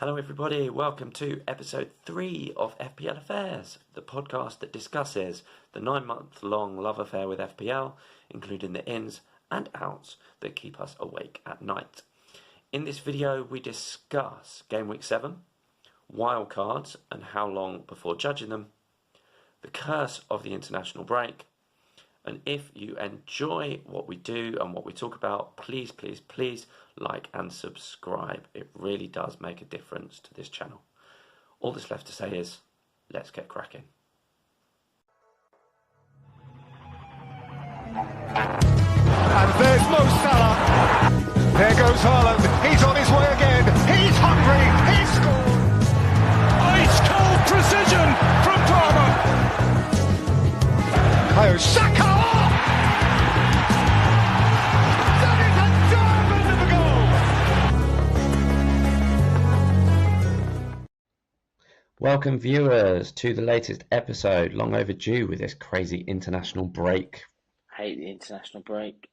Hello, everybody. Welcome to episode 3 of FPL Affairs, the podcast that discusses the 9-month-long love affair with FPL, including the ins and outs that keep us awake at night. In this video, we discuss Game Week 7, wildcards and how long before judging them, the curse of the international break, and if you enjoy what we do and what we talk about, please like and subscribe. It really does make a difference to this channel. All that's left to say is, let's get cracking. And there's Mo Salah. There goes Haaland. He's on his way again. He's hungry. He's scored. Ice cold precision from Palmer. Kayo Saka. That is a diamond of a goal. Welcome, viewers, to the latest episode. Long overdue with this crazy international break. Hate the international break.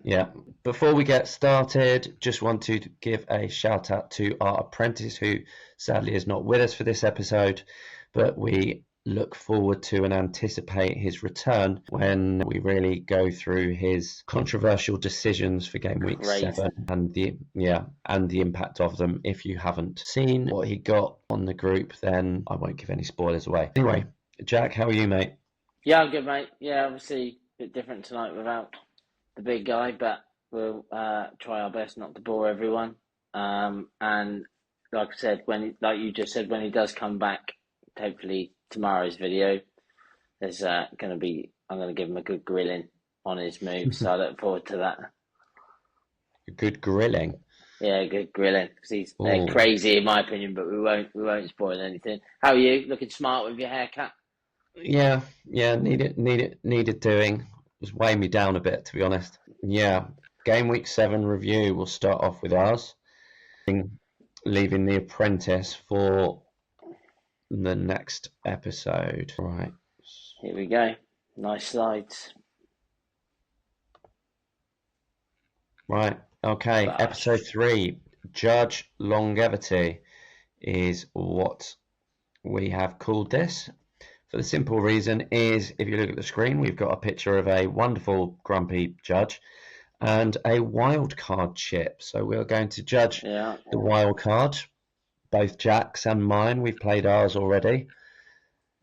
Yeah. Before we get started, just want to give a shout out to our apprentice who sadly is not with us for this episode, but we look forward to and anticipate his return when we really go through his controversial decisions for game week 7 and the impact of them. If you haven't seen what he got on the group, then I won't give any spoilers away. Anyway, Jack, how are you, mate? Yeah, I'm good, mate. Yeah, obviously a bit different tonight without the big guy, but we'll try our best not to bore everyone. And like I said, like you just said, when he does come back, hopefully tomorrow's video, there's I'm going to give him a good grilling on his moves, so I look forward to that. A good grilling? Yeah, good grilling, because they're crazy in my opinion, but we won't spoil anything. How are you? Looking smart with your haircut? Yeah, needed doing. It was weighing me down a bit, to be honest. Yeah, game week 7 review. We'll start off with ours, leaving the apprentice for the next episode. Right. Here we go. Nice slides. Right. Okay. Episode 3, Judge Longevity, is what we have called this. For the simple reason is, if you look at the screen, we've got a picture of a wonderful grumpy judge and a wild card chip. So we're going to judge the wild card. Both Jack's and mine, we've played ours already,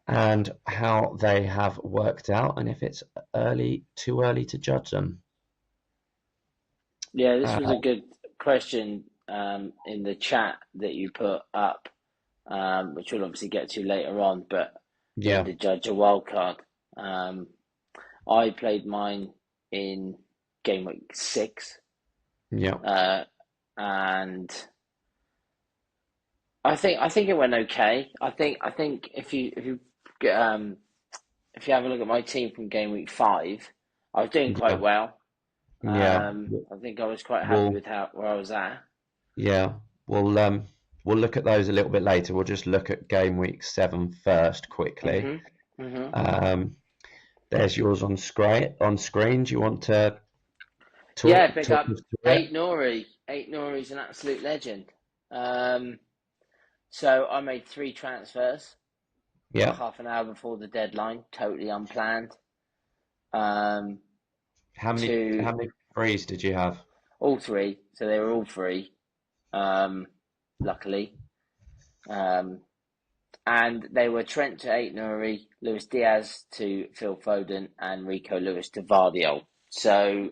and how they have worked out, and if it's too early to judge them. Yeah, this was a good question in the chat that you put up, which we'll obviously get to later on, but to judge a wild card. I played mine in game week 6. Yeah. And I think it went okay. I think if you have a look at my team from game week 5, I was doing quite well. Yeah. I think I was quite happy with where I was at. Yeah. We'll look at those a little bit later. We'll just look at game week 7 first quickly. There's yours on screen. Do you want to talk? Yeah, pick up Ep3. Ep3's an absolute legend. So I made 3 transfers. Yeah. Half an hour before the deadline, totally unplanned. How many frees did you have? All 3. So they were all free. Luckily. And they were Trent to Ep3, Luis Diaz to Phil Foden, and Rico Lewis to Vardiol. So,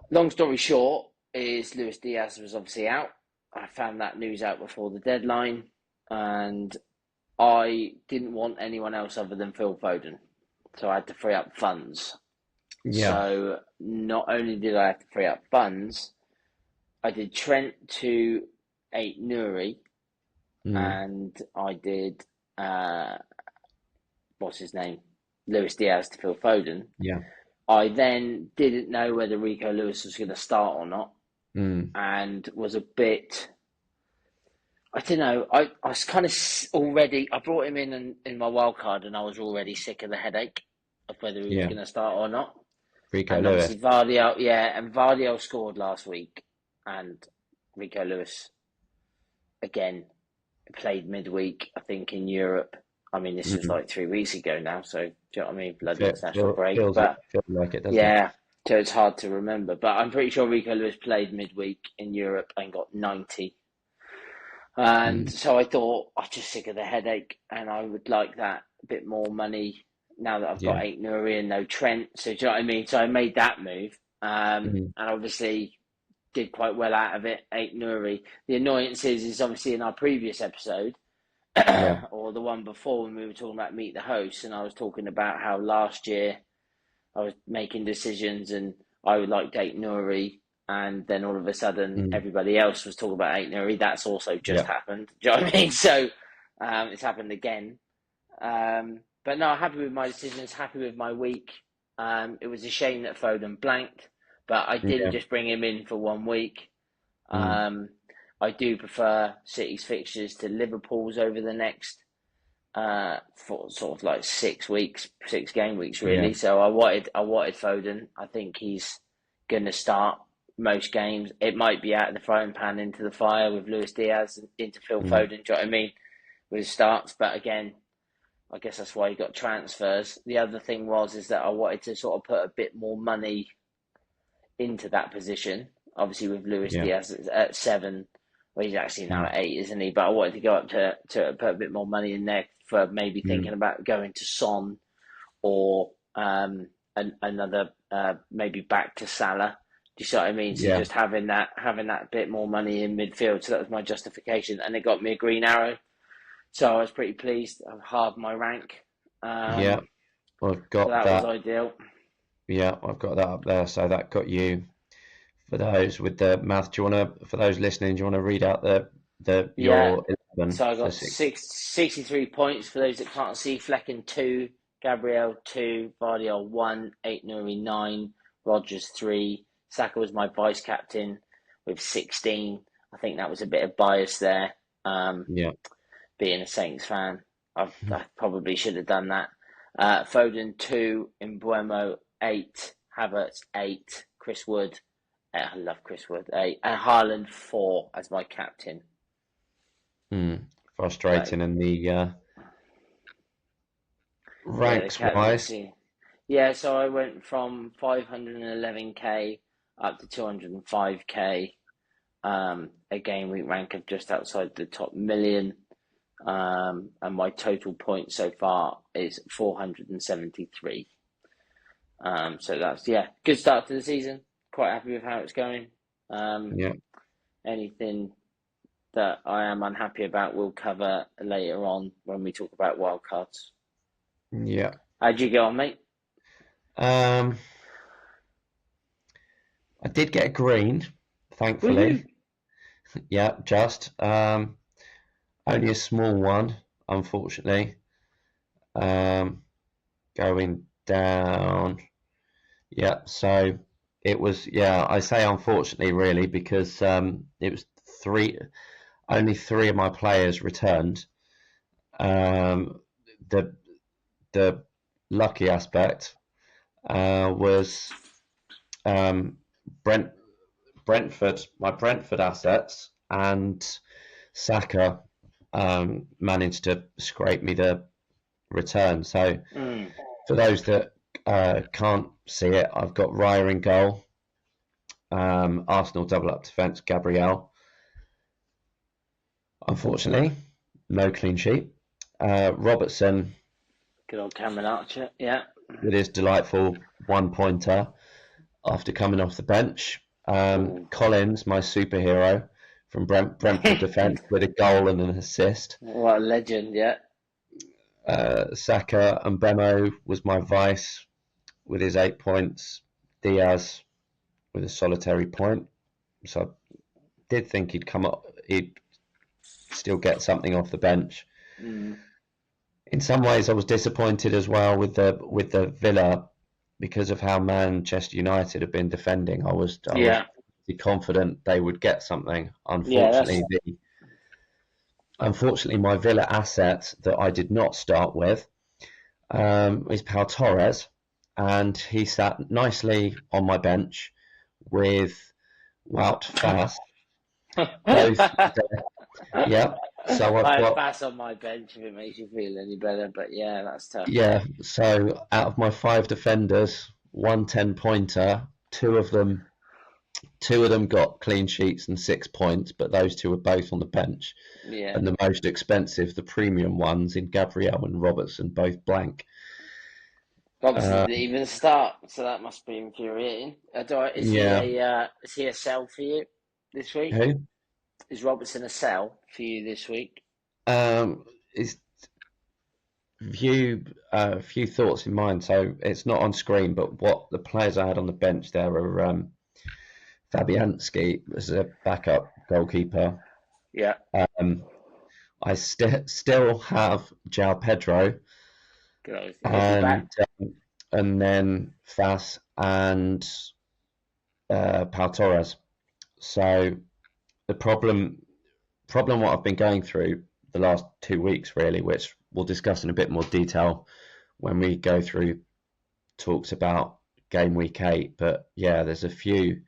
long story short, is Luis Diaz was obviously out. I found that news out before the deadline, and I didn't want anyone else other than Phil Foden. So I had to free up funds. Yeah. So not only did I have to free up funds, I did Trent to Ep3, and I did what's his name? Luis Diaz to Phil Foden. Yeah. I then didn't know whether Rico Lewis was going to start or not, and was a bit. I don't know. I was kind of already. I brought him in my wild card, and I was already sick of the headache of whether he was going to start or not. Rico and Lewis. Obviously Vardiol, and Vardiol scored last week, and Rico Lewis again, played midweek, I think, in Europe. I mean, this was like 3 weeks ago now, so do you know what I mean? Bloody international break. Feels like it, doesn't it? Yeah, so it's hard to remember. But I'm pretty sure Rico Lewis played midweek in Europe and got 90. And so I thought, I'm just sick of the headache, and I would like that bit more money now that I've got Ait Nouri and no Trent. So do you know what I mean? So I made that move, and obviously did quite well out of it. Ait Nouri. The annoyance is obviously in our previous episode, or the one before when we were talking about Meet the Host, and I was talking about how last year I was making decisions and I would like Ait Nouri, and then all of a sudden everybody else was talking about Ait Nouri. That's also just happened. Do you know what I mean? So it's happened again. But no, happy with my decisions, happy with my week. It was a shame that Foden blanked, but I didn't just bring him in for 1 week. I do prefer City's fixtures to Liverpool's over the next for sort of like 6 game weeks really. Yeah. So I wanted Foden. I think he's going to start most games. It might be out of the frying pan into the fire with Luis Diaz into Phil Foden. Do you know what I mean? With starts, but again, I guess that's why he got transfers. The other thing is that I wanted to sort of put a bit more money into that position. Obviously, with Luis Diaz at 7, well, he's actually now at 8, isn't he? But I wanted to go up to put a bit more money in there for maybe thinking about going to Son or another maybe back to Salah. Do you see what I mean? So just having that bit more money in midfield. So that was my justification, and it got me a green arrow. So I was pretty pleased. I've halved my rank. I've got so that was ideal. Yeah, I've got that up there. So that got you. For those with the math, for those listening, do you want to read out your 11? So I got 63 points for those that can't see. Flecken 2, Gabriel 2, Vardiol 1, Ait Nouri 9, Rodgers 3. Saka was my vice captain with 16. I think that was a bit of bias there. Being a Saints fan, I probably should have done that. Foden 2, Mbeumo 8, Havertz 8, Chris Wood. I love Chris Wood 8, and Haaland 4 as my captain. Frustrating in the ranks wise. Yeah, so I went from 511k up to 205k. A game week rank of just outside the top million. And my total points so far is 473. So that's good start to the season. Quite happy with how it's going. Anything that I am unhappy about we'll cover later on when we talk about wildcards. Yeah. How'd you go on, mate? I did get a green, thankfully. Yeah, just only a small one, unfortunately. Going down. Yeah, so it was. Yeah, I say unfortunately, really, because it was only 3 of my players returned. The lucky aspect was Brentford, my Brentford assets, and Saka managed to scrape me the return. So for those that can't see it, I've got Raya in goal, Arsenal double up defence, Gabriel. Unfortunately, no clean sheet. Robertson, good old Cameron Archer, with his delightful 1-pointer after coming off the bench. Collins, my superhero from Brentford defence, with a goal and an assist. What a legend, Saka and Bemo was my vice with his 8 points. Diaz with a solitary point. So I did think he'd still get something off the bench. In some ways, I was disappointed as well with the Villa because of how Manchester United have been defending. I was confident they would get something. Unfortunately, my Villa asset that I did not start with is Pau Torres, and he sat nicely on my bench with Wout Fass. Yeah. So I've I have got Bass on my bench if it makes you feel any better, but yeah, that's tough. yeah. So out of my 5 defenders, one 10-pointer, two of them got clean sheets and 6 points, but those two were both on the bench. Yeah. And the most expensive, the premium ones in Gabriel and Robertson, both blank. Robertson Uh, didn't even start, so that must be infuriating. Is yeah. he a sell for you this week? Who? Is Robertson a sell for you this week? Is few thoughts in mind. So it's not on screen, but what the players I had on the bench there are Fabianski as a backup goalkeeper. Yeah. I still have João Pedro Good. Is he back? and then Fas and Pau Torres. So the problem what I've been going through the last 2 weeks really, which we'll discuss in a bit more detail when we go through talks about game week 8. But yeah, there's a few.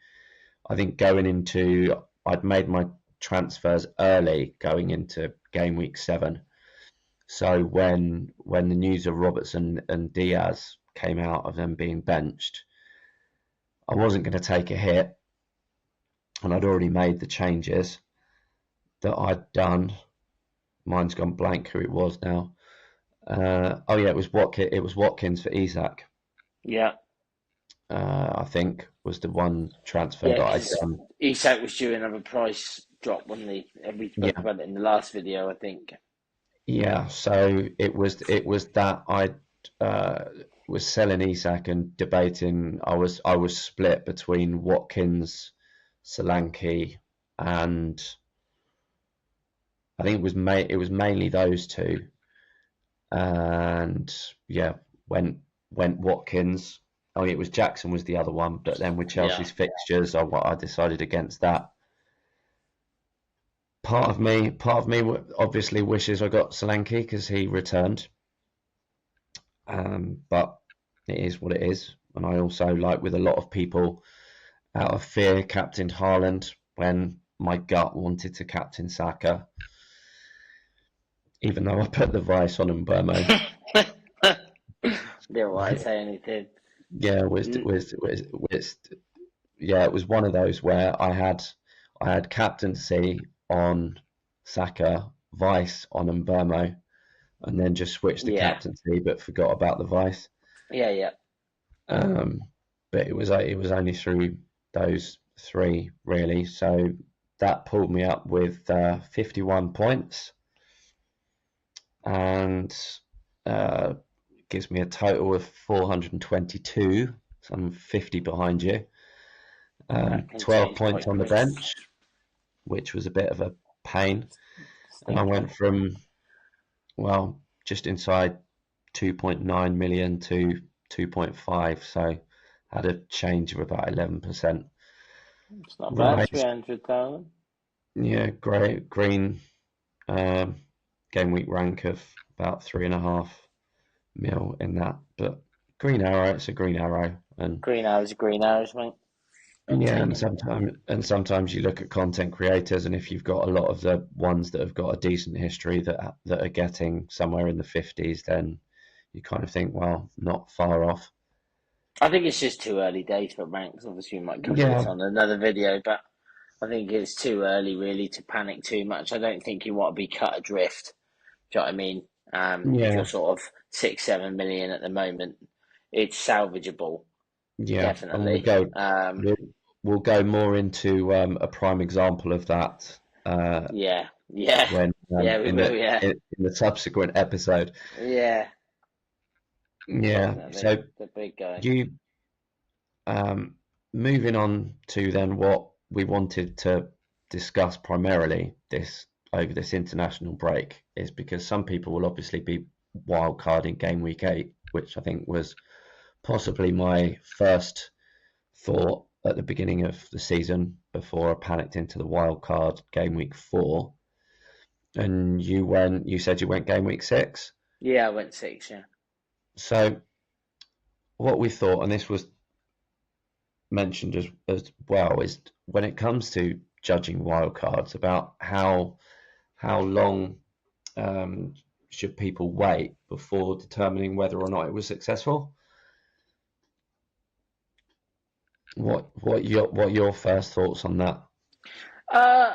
I think I'd made my transfers early going into game week 7. So when the news of Robertson and Diaz came out of them being benched, I wasn't going to take a hit, and I'd already made the changes that I'd done. Mine's gone blank who it was now. Oh yeah, it was Watkins for Isak. Yeah. I think was the one transfer Yeah, that I'd because done. Isak was due another price drop, wasn't he? And we spoke Yeah, about it in the last video, I think. yeah. So it was that I was selling Isak and debating. I was split between Watkins, Solanke, and I think it was mainly those two. And yeah, went Watkins. Oh, it was Jackson was the other one, but then with Chelsea's fixtures, I decided against that. Part of me obviously wishes I got Solanke because he returned, but it is what it is. And I also, like with a lot of people, out of fear, captained Haaland when my gut wanted to captain Saka, even though I put the vice on Mbermo. Didn't want to say anything. Yeah, yeah, it was one of those where I had captaincy on Saka, vice on Mbermo, and then just switched the captaincy, but forgot about the vice. Yeah. But it was only through those 3 really, so that pulled me up with 51 points, and gives me a total of 422. So I'm 50 behind you. 12 points on the bench, which was a bit of a pain. And I went from, well, just inside 2.9 million to 2.5, so had a change of about 11%. It's not bad, 300,000. Yeah, great. Green game week rank of about 3.5 mil in that, but green arrow, it's a green arrow, and green arrows are green arrows, mate. Yeah, and sometimes you look at content creators, and if you've got a lot of the ones that have got a decent history that are getting somewhere in the 50s, then you kind of think, well, not far off. I think it's just too early days for ranks. Obviously, we might cover this on another video, but I think it's too early really to panic too much. I don't think you want to be cut adrift. Do you know what I mean? If you're sort of 6-7 million at the moment, it's salvageable. Yeah, definitely. And we'll go more into a prime example of that. When in the subsequent episode. Yeah. Definitely. So the big guy. You moving on to then what we wanted to discuss primarily over this international break is because some people will obviously be wild carding game week 8, which I think was possibly my first thought at the beginning of the season before I panicked into the wild card game week 4. And you said you went game week 6? Yeah, I went 6, yeah. So what we thought, and this was mentioned as well, is when it comes to judging wildcards, about how how long should people wait before determining whether or not it was successful? What your first thoughts on that? Uh,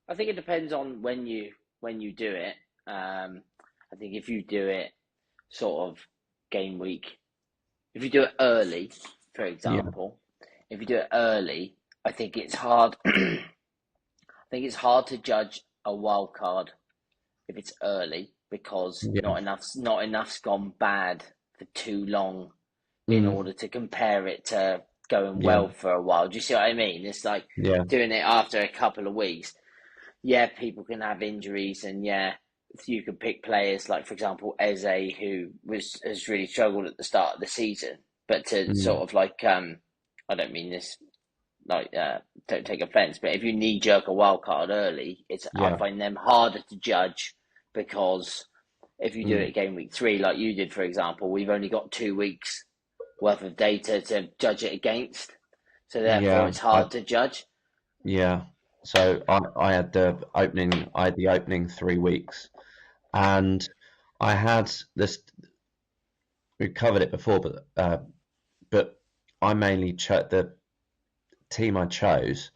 I think it depends on when you do it. I think if you do it sort of game week, if you do it early, for Yeah, example, if you do it early, I think it's hard. I think it's hard to judge a wild card if it's early because yeah, not enough's gone bad for too long in mm, order to compare it to going yeah, well for a while. Do you see what I mean? It's like yeah, doing it after a couple of weeks. Yeah, people can have injuries, and yeah, you could pick players like, for example, Eze, who has really struggled at the start of the season. But to mm, sort of like, I don't mean this like, don't take offense, but if you knee jerk a wild card early, I yeah, find them harder to judge because if you do mm, it game week 3, like you did, for example, we've only got 2 weeks worth of data to judge it against, so therefore yeah. it's hard to judge. Yeah. So I had the opening 3 weeks, and I had this. We covered it before, but I mainly the team I chose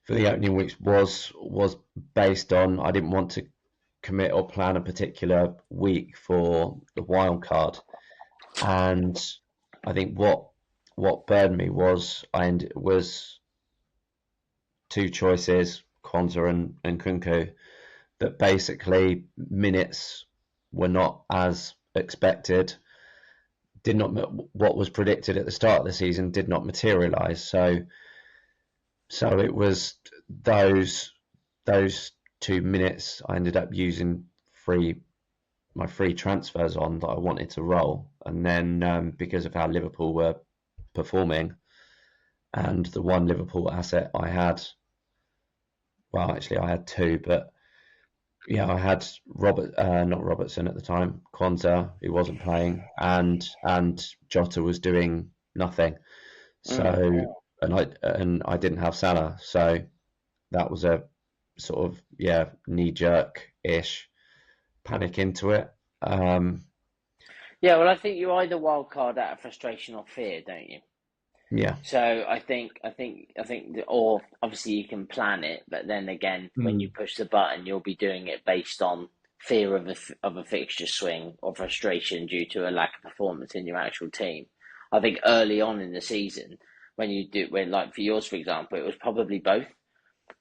for the opening weeks was based on I didn't want to commit or plan a particular week for the wild card, and I think what burned me was two choices, Kwanzaa and Kunku, that basically minutes were not as expected. Did not what was predicted at the start of the season did not materialize. So it was those those 2 minutes I ended up using my free transfers on that I wanted to roll, and then because of how Liverpool were performing and the one Liverpool asset I had, well, actually I had two, but yeah, I had not Robertson at the time, Kwanzaa, who wasn't playing, and Jota was doing nothing. Mm. So and I didn't have Salah, so that was a sort of knee jerk ish panic into it. Um, Yeah, well, I think you either wild card out of frustration or fear, don't you? yeah, So or obviously you can plan it, but then again, when you mm, push the button, you'll be doing it based on fear of a fixture swing or frustration due to a lack of performance in your actual team. I think early on in the season, when like for yours, for example, it was probably both.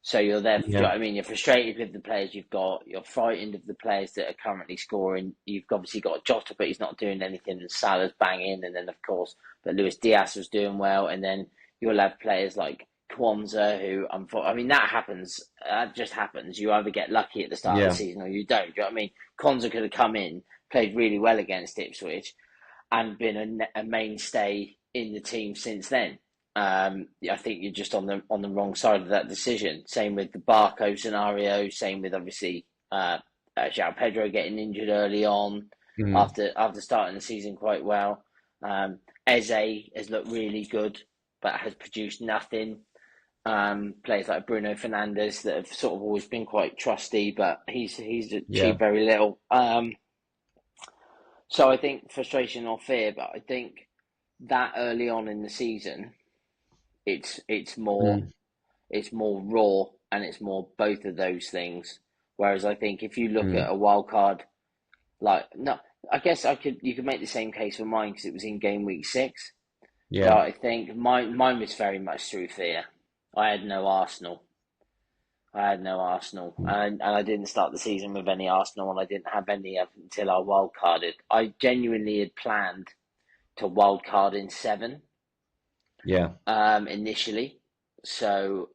So you're there, do you know yeah, what I mean? You're frustrated with the players you've got. You're frightened of the players that are currently scoring. You've obviously got Jota, but he's not doing anything. And Salah's banging, and then of course, but Luis Diaz was doing well. And then you'll have players like Kwanzaa, who I mean, that happens. That just happens. You either get lucky at the start of the yeah, season or you don't. Do you know what I mean? Kwanzaa could have come in, played really well against Ipswich, and been a mainstay in the team since then. I think you're just on the wrong side of that decision. Same with the Barco scenario. Same with obviously João Pedro getting injured early on mm, after starting the season quite well. Eze has looked really good, but has produced nothing. Players like Bruno Fernandes that have sort of always been quite trusty, but he's yeah, achieved very little. So I think frustration or fear, but I think that early on in the season, it's more mm, it's more raw and it's more both of those things. Whereas I think if you look mm, at a wild card, like no, I guess you could make the same case for mine because it was in game week 6. But yeah, I think mine was very much through fear. I had no Arsenal. I had no Arsenal, mm, and I didn't start the season with any Arsenal, and I didn't have any up until I wild carded. I genuinely had planned to wild card in 7 yeah, initially. So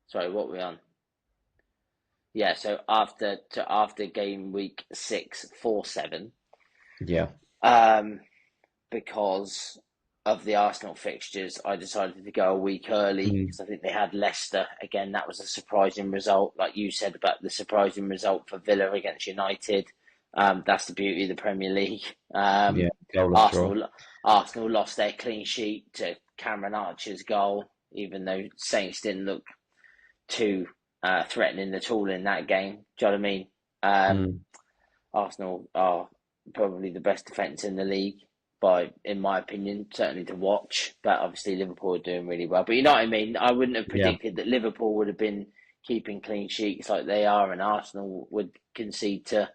sorry, what were we on? Yeah, so after game week 6 for 7, yeah, um, because of the Arsenal fixtures, I decided to go a week early mm, because I think they had Leicester again. That was a surprising result, like you said about the surprising result for Villa against United. That's the beauty of the Premier League. yeah, goalless draw. Arsenal Arsenal lost their clean sheet to Cameron Archer's goal, even though Saints didn't look too threatening at all in that game. Do you know what I mean? Arsenal are probably the best defence in the league, in my opinion, certainly to watch. But obviously Liverpool are doing really well. But you know what I mean? I wouldn't have predicted that Liverpool would have been keeping clean sheets like they are, and Arsenal would concede to.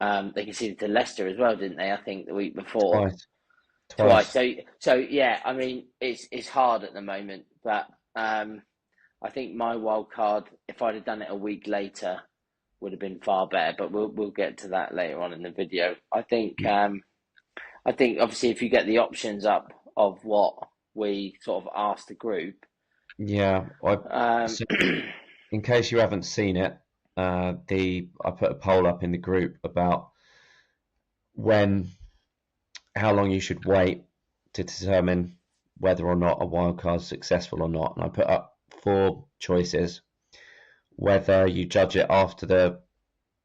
They conceded to Leicester as well, didn't they? I think the week before. Twice. So yeah. I mean, it's hard at the moment, but I think my wild card, if I'd have done it a week later, would have been far better. But we'll get to that later on in the video. I think obviously if you get the options up of what we sort of asked the group. Yeah. So in case you haven't seen it, I put a poll up in the group about how long you should wait to determine whether or not a wildcard is successful or not. And I put up 4 choices. Whether you judge it after the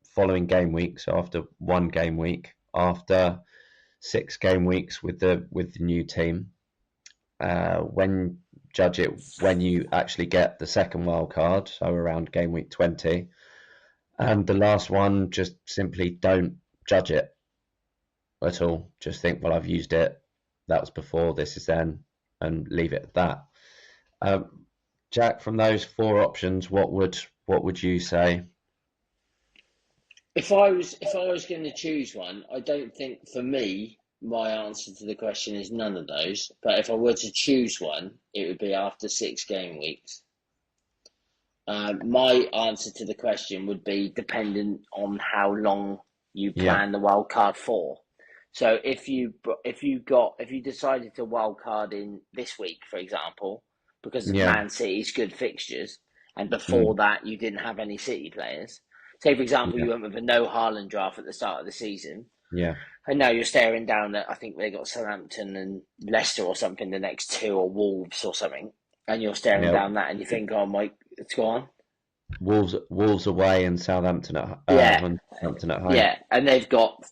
following game week, so after 1 game week, after 6 game weeks with the new team, judge it when you actually get the second wildcard, so around game week 20. And the last one, just simply don't judge it at all. Just think, well, I've used it. That was before, this is then, and leave it at that. Jack, from those 4 options, what would you say? If I was going to choose one, I don't think for me my answer to the question is none of those. But if I were to choose one, it would be after 6 game weeks. My answer to the question would be dependent on how long you plan the wild card for. So if you decided to wild card in this week, for example, because of Man City's good fixtures, and before that you didn't have any City players. Say, for example, you went with a no Haaland draft at the start of the season. Yeah. And now you're staring down at, I think they got Southampton and Leicester or something, the next 2, or Wolves or something. And you're staring down that and you think, oh, Mike, it's gone. Wolves away and Southampton at Southampton at home. Yeah, and they've got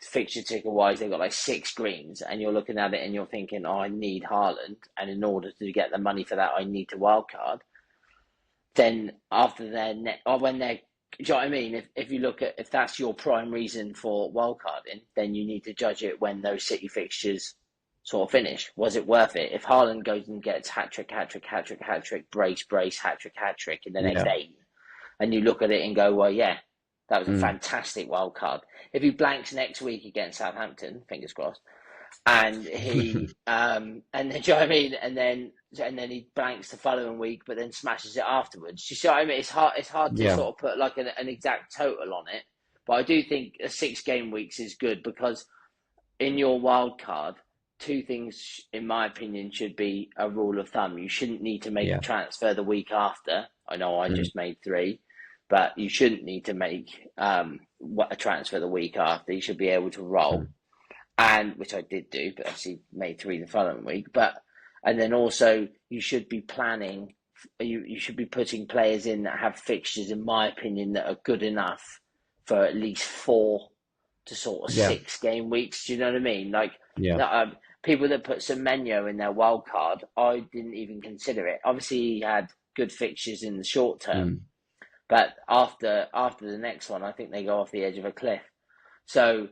fixture ticker wise, they've got like 6 greens, and you're looking at it and you're thinking, oh, I need Haaland, and in order to get the money for that, I need to wildcard. Then after when they're, do you know what I mean? If you look at, if that's your prime reason for wildcarding, then you need to judge it when those City fixtures sort of finish. Was it worth it? If Haaland goes and gets hat-trick, brace, hat-trick in the next 8, and you look at it and go, well, yeah, that was a fantastic wild card. If he blanks next week against Southampton, fingers crossed, and he, and then, do you know what I mean? And then he blanks the following week, but then smashes it afterwards. You see what I mean? It's hard to sort of put like an exact total on it. But I do think a 6 game weeks is good, because in your wild card, 2 things, in my opinion, should be a rule of thumb. You shouldn't need to make a transfer the week after. I know I just made 3, but you shouldn't need to make a transfer the week after. You should be able to roll, and which I did do, but obviously made 3 the following week. And then also you should be planning. You should be putting players in that have fixtures, in my opinion, that are good enough for at least 4 to sort of 6 game weeks. Do you know what I mean? Like, people that put Semenyo in their wild card, I didn't even consider it. Obviously, he had good fixtures in the short term, but after the next one, I think they go off the edge of a cliff. So,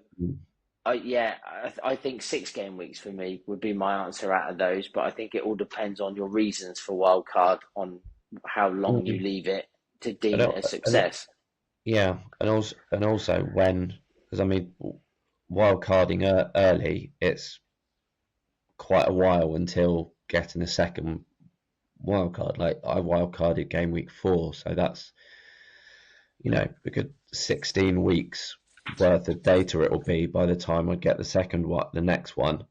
I think 6 game weeks for me would be my answer out of those. But I think it all depends on your reasons for wild card, on how long you leave it to deem it a success. And also when, because I mean, wild carding early, it's quite a while until getting a second wild card. Like, I wild carded game week 4, so that's, a good 16 weeks worth of data it will be by the time I get the next one.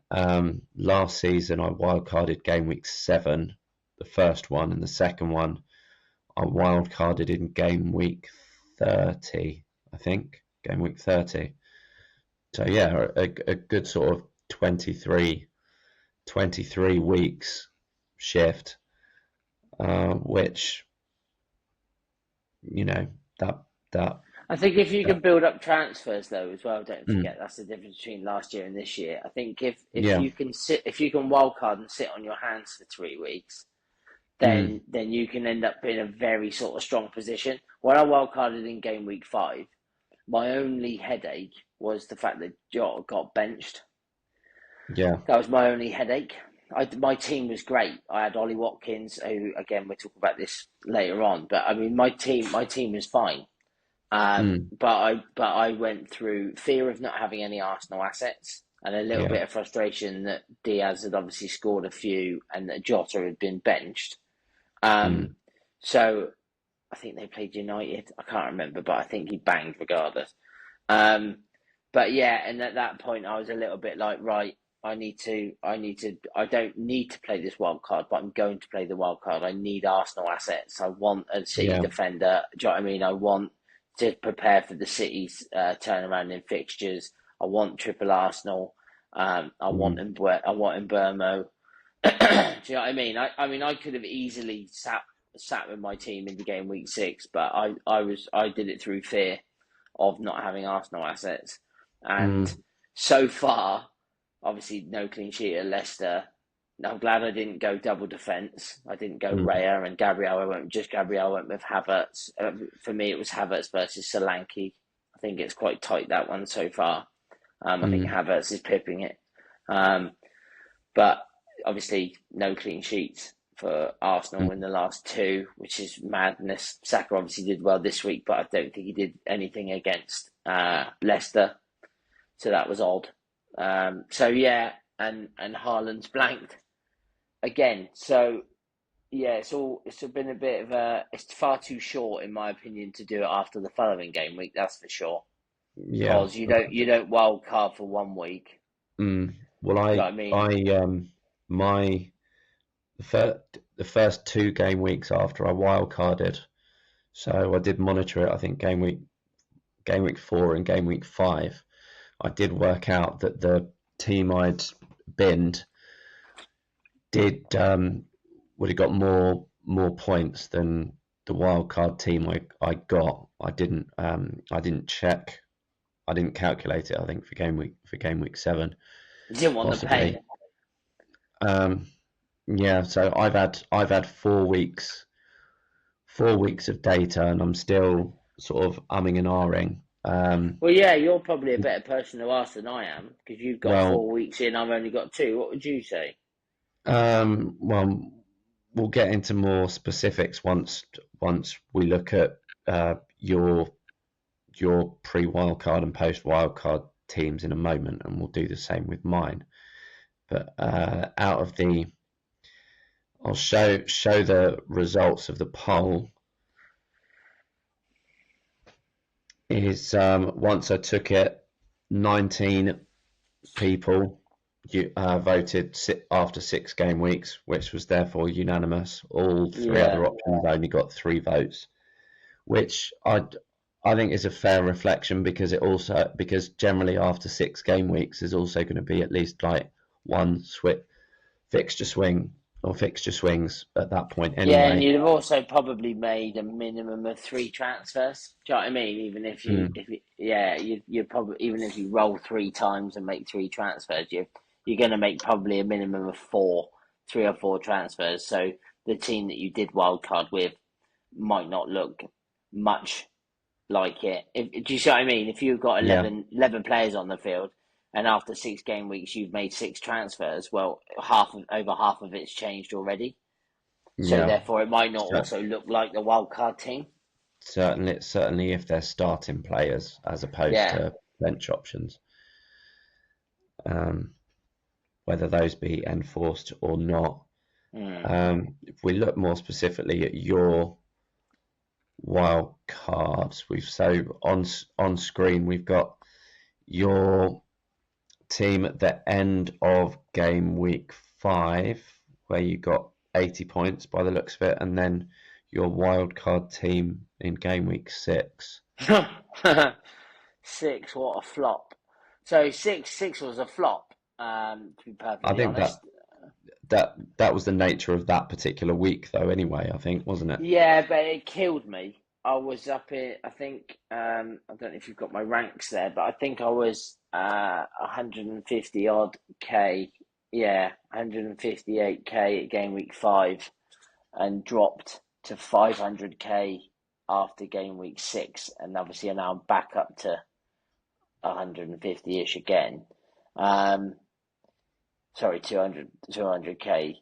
Last season I wild carded game week 7, the first one, and the second one I wild carded in game week 30, I think, game week 30. So yeah, a good sort of 23 weeks shift, which, that I think if you can build up transfers though as well, don't forget that's the difference between last year and this year. I think if you can wildcard and sit on your hands for 3 weeks, then you can end up in a very sort of strong position. When I wildcarded in game week 5, my only headache was the fact that Jota got benched. Yeah. That was my only headache. My team was great. I had Ollie Watkins, who again we'll talk about this later on. But I mean, my team was fine. But I went through fear of not having any Arsenal assets and a little bit of frustration that Diaz had obviously scored a few and that Jota had been benched. So I think they played United. I can't remember, but I think he banged regardless. But yeah, and at that point I was a little bit like, right, I don't need to play this wild card, but I'm going to play the wild card. I need Arsenal assets. I want a City defender. Do you know what I mean? I want to prepare for the City's turnaround in fixtures. I want triple Arsenal. I want Mbeumo. Do you know what I mean? I mean, I could have easily sat with my team into game week 6, but I did it through fear of not having Arsenal assets. And so far, obviously no clean sheet at Leicester. I'm glad I didn't go double defence. I didn't go Raya and Gabriel. I went with Havertz. For me, it was Havertz versus Solanke. I think it's quite tight, that one so far. I think Havertz is pipping it. But obviously no clean sheets for Arsenal in the last 2, which is madness. Saka obviously did well this week, but I don't think he did anything against Leicester. So that was odd. So yeah, and Haaland's blanked again. So yeah, it's been a bit of it's far too short in my opinion to do it after the following game week. That's for sure. Yeah. Because you don't wild card for 1 week. Well, You know what I mean? The first 2 game weeks after I wildcarded, so I did monitor it. I think game week 4 and game week 5, I did work out that the team I'd binned would have got more points than the wildcard team I got. I didn't check. I didn't calculate it. I think for game week 7. You didn't want possibly. the pain. Yeah, so I've had 4 weeks of data, and I'm still sort of umming and ahhing. Well, yeah, you're probably a better person to ask than I am because you've got 4 weeks in. I've only got 2. What would you say? Well, we'll get into more specifics once we look at your pre-wildcard and post-wildcard teams in a moment, and we'll do the same with mine. But I'll show the results of the poll. Is once I took it, 19 people voted after 6 game weeks, which was therefore unanimous. All 3 other options only got 3 votes, which I think is a fair reflection because generally after 6 game weeks there's also going to be at least like one fixture swings at that point anyway. Yeah, and you'd have also probably made a minimum of 3 transfers. Do you know what I mean? Even if you probably, even if you roll 3 times and make 3 transfers, you're going to make probably a minimum of 3 or 4 transfers. So the team that you did wildcard with might not look much like it. Do you see what I mean? If you've got 11 players on the field, and after 6 game weeks you've made 6 transfers, well, over half of it's changed already. So therefore, it might not also look like the wildcard team. Certainly, if they're starting players as opposed to bench options, whether those be enforced or not. If we look more specifically at your wild cards, on screen we've got your team at the end of game week 5, where you got 80 points by the looks of it, and then your wild card team in game week 6. 6, what a flop. So 6 was a flop, to be perfectly honest. That was the nature of that particular week, though. Anyway, I think, wasn't it? Yeah, but it killed me. I was up in, I think, I don't know if you've got my ranks there, but I think I was 150 odd K. Yeah, 158K at game week 5. and dropped to 500k after game week 6, and obviously are now back up to 150-ish again. Sorry, 200k.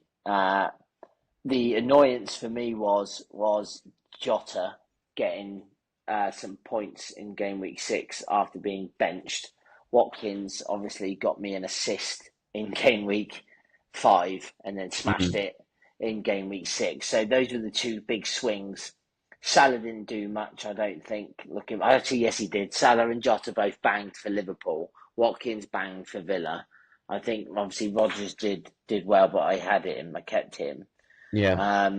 The annoyance for me was Jota getting some points in game week 6 after being benched. Watkins obviously got me an assist in game week 5 and then smashed it in game week 6. So those were the two big swings. Salah didn't do much, I don't think. Actually, yes, he did. Salah and Jota both banged for Liverpool. Watkins banged for Villa. I think obviously Rodgers did well, but I had him. I kept him. Yeah.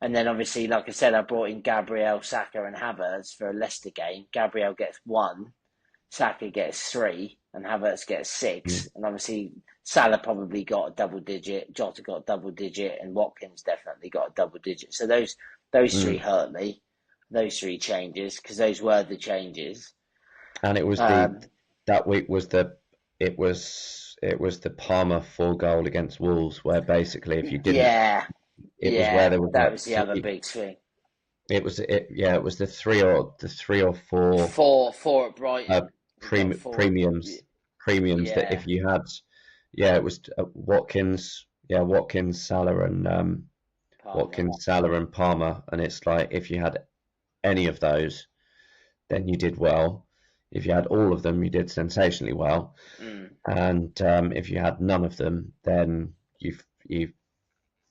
And then obviously, like I said, I brought in Gabriel, Saka, and Havertz for a Leicester game. Gabriel gets 1, Saka gets 3, and Havertz gets 6. And obviously, Salah probably got a double digit, Jota got a double digit, and Watkins definitely got a double digit. So those three hurt me. Those 3 changes, because those were the changes. And it was that week was the Palmer 4 goal against Wolves, where basically if you didn't, was where there was that was the other big thing. It was the 3 or 4 four at Brighton premiums that if you had, it was Watkins, Salah and Watkins, Salah and Palmer, and it's like if you had any of those, then you did well. If you had all of them, you did sensationally well. And if you had none of them, then you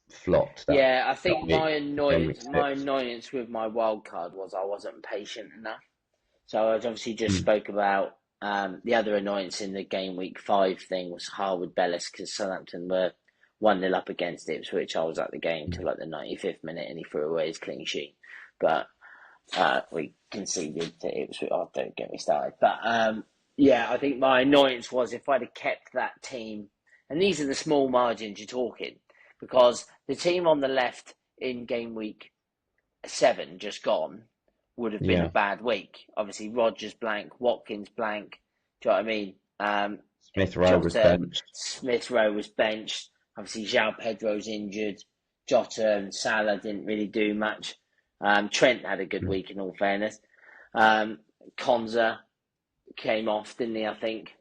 flopped. I think my annoyance with my wild card was I wasn't patient enough. So I obviously just spoke about the other annoyance in the game week 5 thing was Harwood Bellis, because Southampton were 1-0 up against Ipswich. I was at the game till like the 95th minute and he threw away his clean sheet. But we conceded to Ipswich. Oh, don't get me started. But I think my annoyance was if I'd have kept that team, and these are the small margins you're talking, because the team on the left in game week 7 just gone would have been a bad week. Obviously, Rodgers blank, Watkins blank. Do you know what I mean? Smith Rowe was benched. Smith Rowe was benched. Obviously, João Pedro's injured. Jota and Salah didn't really do much. Trent had a good week, in all fairness. Konza came off, didn't he? I think.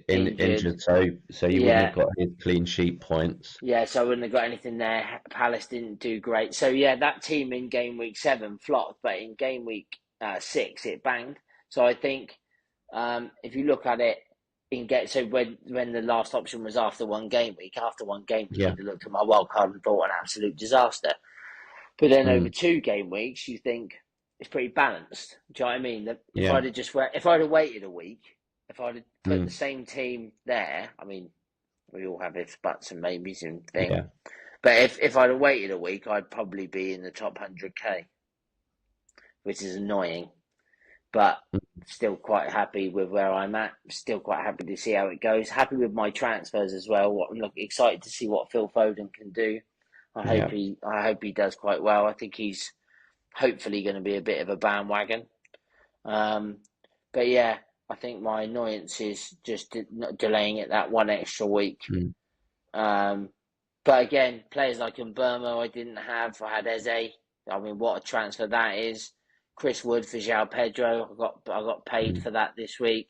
Injured, so you wouldn't have got his clean sheet points. Yeah, so I wouldn't have got anything there. Palace didn't do great. So that team in game week 7 flopped, but in game week 6 it banged. So I think if you look at it when the last option was after one game week, you'd have looked at my wild card and thought an absolute disaster. But then over 2 game weeks, you think it's pretty balanced. Do you know what I mean? If I'd have waited a week, if I'd have put the same team there, I mean, we all have ifs, buts, and maybes and things. Yeah. But if I'd have waited a week, I'd probably be in the top 100k, which is annoying. But still quite happy with where I'm at. Still quite happy to see how it goes. Happy with my transfers as well. I'm excited to see what Phil Foden can do. I hope he does quite well. I think he's hopefully going to be a bit of a bandwagon. But I think my annoyance is just not delaying it that one extra week. But again, players like Mbermo I didn't have. I had Eze. I mean, what a transfer that is. Chris Wood for João Pedro. I got paid for that this week.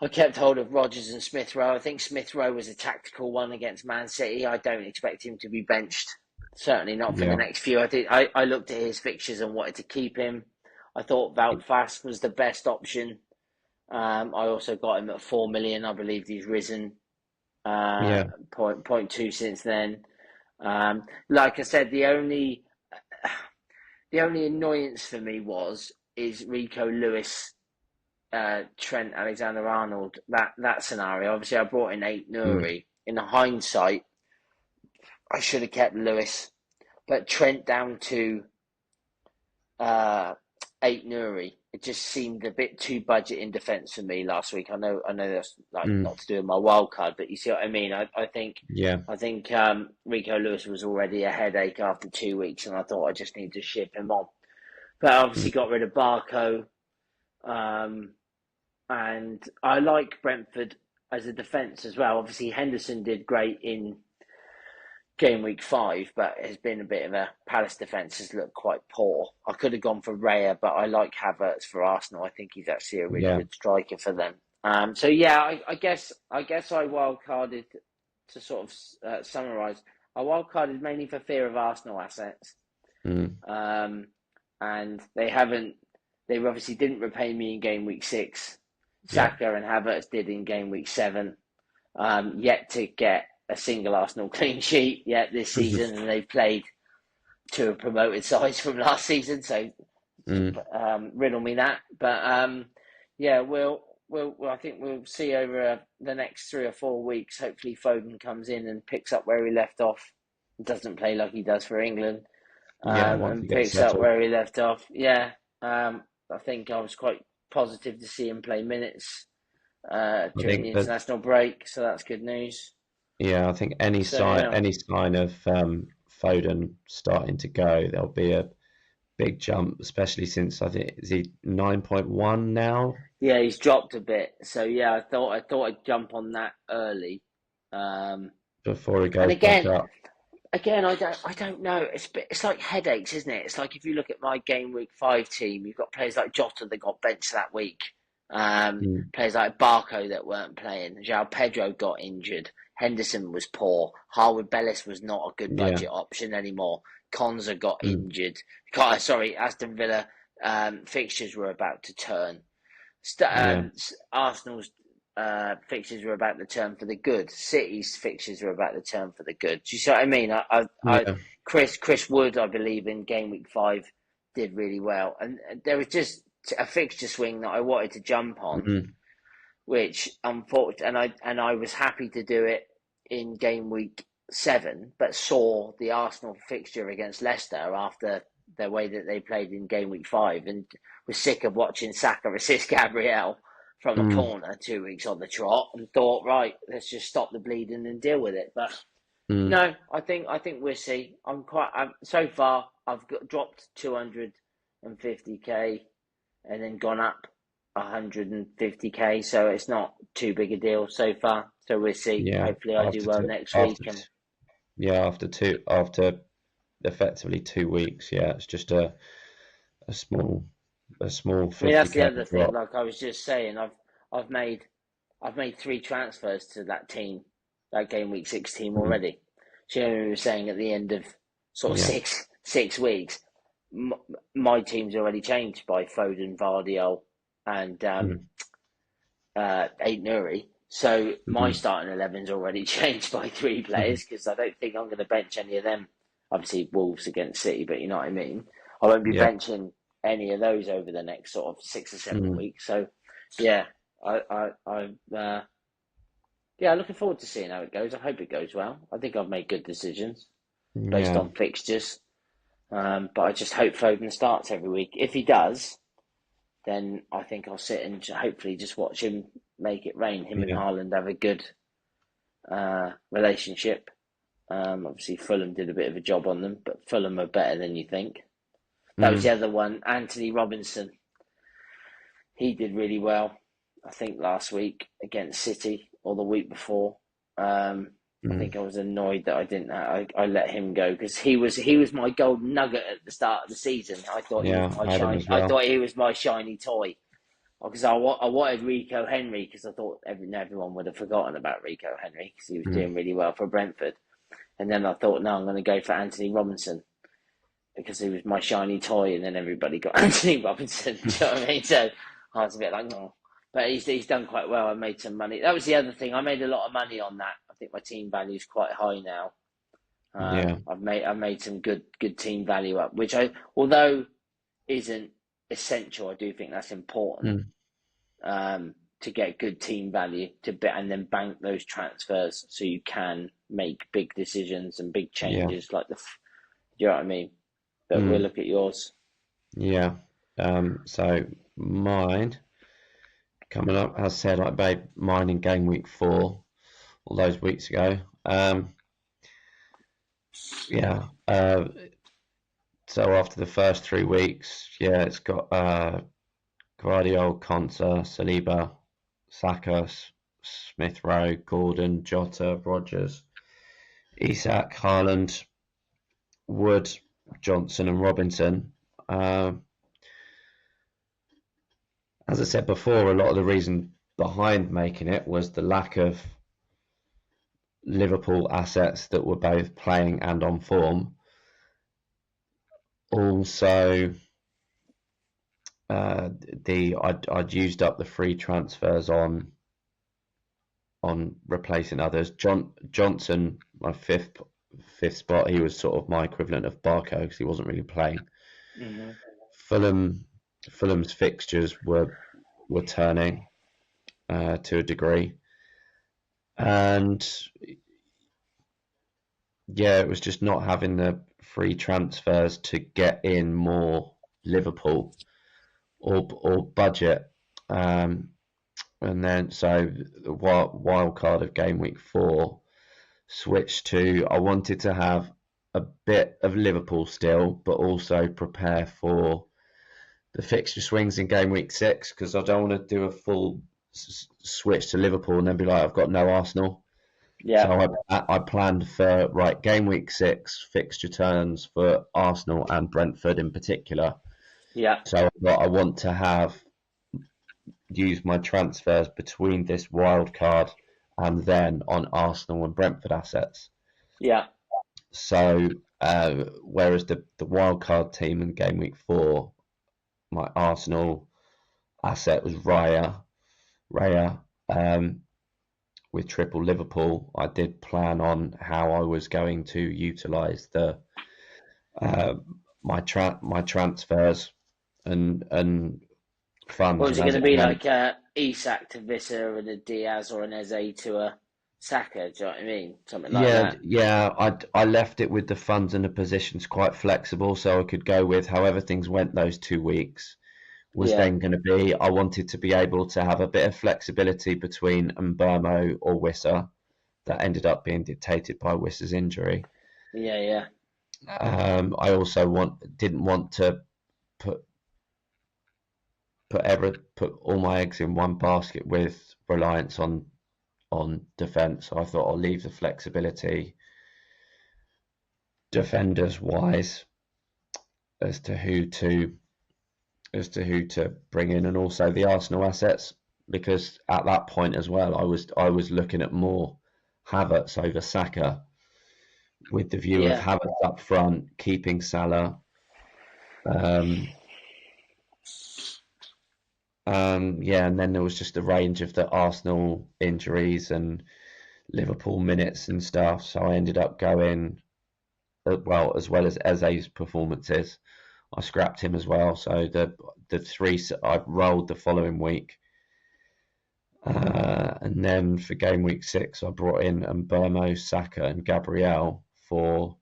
I kept hold of Rodgers and Smith Rowe. I think Smith Rowe was a tactical one against Man City. I don't expect him to be benched. Certainly not for the next few. I looked at his fixtures and wanted to keep him. I thought Wout was the best option. I also got him at 4 million. I believe he's risen 0.2 since then. Like I said, the only annoyance for me is Rico Lewis, Trent Alexander-Arnold, that scenario. Obviously, I brought in 8 Nuri. In hindsight, I should have kept Lewis, but Trent down to 8 Nuri. It just seemed a bit too budget in defence for me last week. I know that's not to do with my wild card, but you see what I mean. I think Rico Lewis was already a headache after 2 weeks, and I thought I just need to ship him on. But I obviously got rid of Barco, and I like Brentford as a defence as well. Obviously Henderson did great in game week 5, but has been a bit of a Palace defence has looked quite poor. I could have gone for Raya, but I like Havertz for Arsenal. I think he's actually a really Yeah. good striker for them. So yeah, I guess I wildcarded to sort of summarise. I wildcarded mainly for fear of Arsenal assets, and they haven't. They obviously didn't repay me in game week 6. Saka and Havertz did in game week 7. Yet to get a single Arsenal clean sheet yet this season, and they've played to a promoted sides from last season. So riddle me that. But yeah, we'll I think we'll see over the next 3 or 4 weeks. Hopefully, Foden comes in and picks up where he left off. Doesn't play like he does for England, Once he and gets picks up settled. where he left off. Yeah, I think I was quite positive to see him play minutes during the international break, so that's good news. Yeah, I think any So yeah, sign of Foden starting to go, there'll be a big jump, especially since I think is he 9.1 now. yeah, he's dropped a bit. So yeah, I thought I'd jump on that early. Before he And goes back up. again, I don't know. It's like headaches, isn't it? It's like if you look at my game week 5 team, you've got players like Jota that got benched that week. Players like Barco that weren't playing. João Pedro got injured. Henderson was poor. Harwood Bellis was not a good budget option anymore. Konza got injured. Sorry, Aston Villa fixtures were about to turn. Arsenal's fixtures were about to turn for the good. City's fixtures were about to turn for the good. Do you see what I mean? Chris Wood, I believe, in game week 5 did really well, and there was just a fixture swing that I wanted to jump on, which unfortunately, and I was happy to do it in game week 7, but saw the Arsenal fixture against Leicester after the way that they played in game week 5, and was sick of watching Saka assist Gabriel from a corner 2 weeks on the trot, and thought, right, let's just stop the bleeding and deal with it. But no, I think we'll see. So far I've dropped 250k and then gone up 150k, so it's not too big a deal so far. So we'll see. Yeah, Hopefully I do well next week. After effectively 2 weeks, it's just a small 50k. I mean, that's the other thing. drop. Like I was just saying, I've made 3 transfers to that team, that game week 6 team already. So you know, we were saying at the end of sort of 6 weeks, my team's already changed by Foden, Vardiol, and Ait-Nouri. So my starting 11's already changed by 3 players, because I don't think I'm going to bench any of them. Obviously, Wolves against City, but you know what I mean. I won't be benching any of those over the next sort of 6 or 7 weeks. So, yeah, I'm looking forward to seeing how it goes. I hope it goes well. I think I've made good decisions based on fixtures. But I just hope Foden starts every week. If he does, then I think I'll sit and hopefully just watch him make it rain. Him and Haaland have a good relationship. Obviously, Fulham did a bit of a job on them, but Fulham are better than you think. That was the other one, Anthony Robinson. He did really well, I think, last week against City, or the week before. I think I was annoyed that I let him go, because he was my golden nugget at the start of the season. I thought I thought he was my shiny toy, because I wanted Rico Henry, because I thought everyone would have forgotten about Rico Henry, because he was doing really well for Brentford. And then I thought, no, I'm going to go for Anthony Robinson, because he was my shiny toy, and then everybody got Anthony Robinson. Do you know what I mean? So I was a bit like, no. But he's done quite well. I made some money. That was the other thing. I made a lot of money on that. I think my team value is quite high now. I've made some good team value up, which although isn't essential, I do think that's important to get good team value and then bank those transfers, so you can make big decisions and big changes like do you know what I mean? But we'll look at yours. Yeah. So mine coming up, as I said, I made mine in game week 4 all those weeks ago. So after the first 3 weeks, it's got Guardiola, Konsa, Saliba, Saka, Smith Rowe, Gordon, Jota, Rogers, Isak, Haaland, Wood, Johnson, and Robinson. As I said before, a lot of the reason behind making it was the lack of Liverpool assets that were both playing and on form. Also, I'd used up the free transfers on replacing others. Johnson, my fifth spot, he was sort of my equivalent of Barco because he wasn't really playing. Mm-hmm. Fulham's fixtures were turning to a degree, and yeah, it was just not having the free transfers to get in more Liverpool or budget. And then so the wild card of game week 4 switched to I wanted to have a bit of Liverpool still, but also prepare for the fixture swings in game week 6 because I don't want to do a full switch to Liverpool and then be like I've got no Arsenal. Yeah. So I planned for game week 6 fixture turns for Arsenal and Brentford in particular. Yeah. So I want to use my transfers between this wild card and then on Arsenal and Brentford assets. Yeah. So whereas the wild card team in game week 4, my Arsenal asset was Raya, with triple Liverpool. I did plan on how I was going to utilise the my transfers and funds. What was it And as going to it be went, like? Isak to Visser and a Diaz or an Eze to a Saka? Do you know what I mean? Something like that. I left it with the funds and the positions quite flexible, so I could go with however things went those 2 weeks. Was Yeah. then going to be I wanted to be able to have a bit of flexibility between Mbermo or Wissa. That ended up being dictated by Wissa's injury. Yeah. Yeah. I also didn't want to put all my eggs in one basket with reliance on defence. So I thought I'll leave the flexibility defenders wise as to who to bring in, and also the Arsenal assets, because at that point as well I was looking at more Havertz over Saka with the view of Yeah. Havertz up front, keeping Salah. And then there was just a range of the Arsenal injuries and Liverpool minutes and stuff. So I ended up going, well, as well as Eze's performances, I scrapped him as well. So the 3 I rolled the following week. And then for game week 6, I brought in Mbermo, Saka, and Gabriel for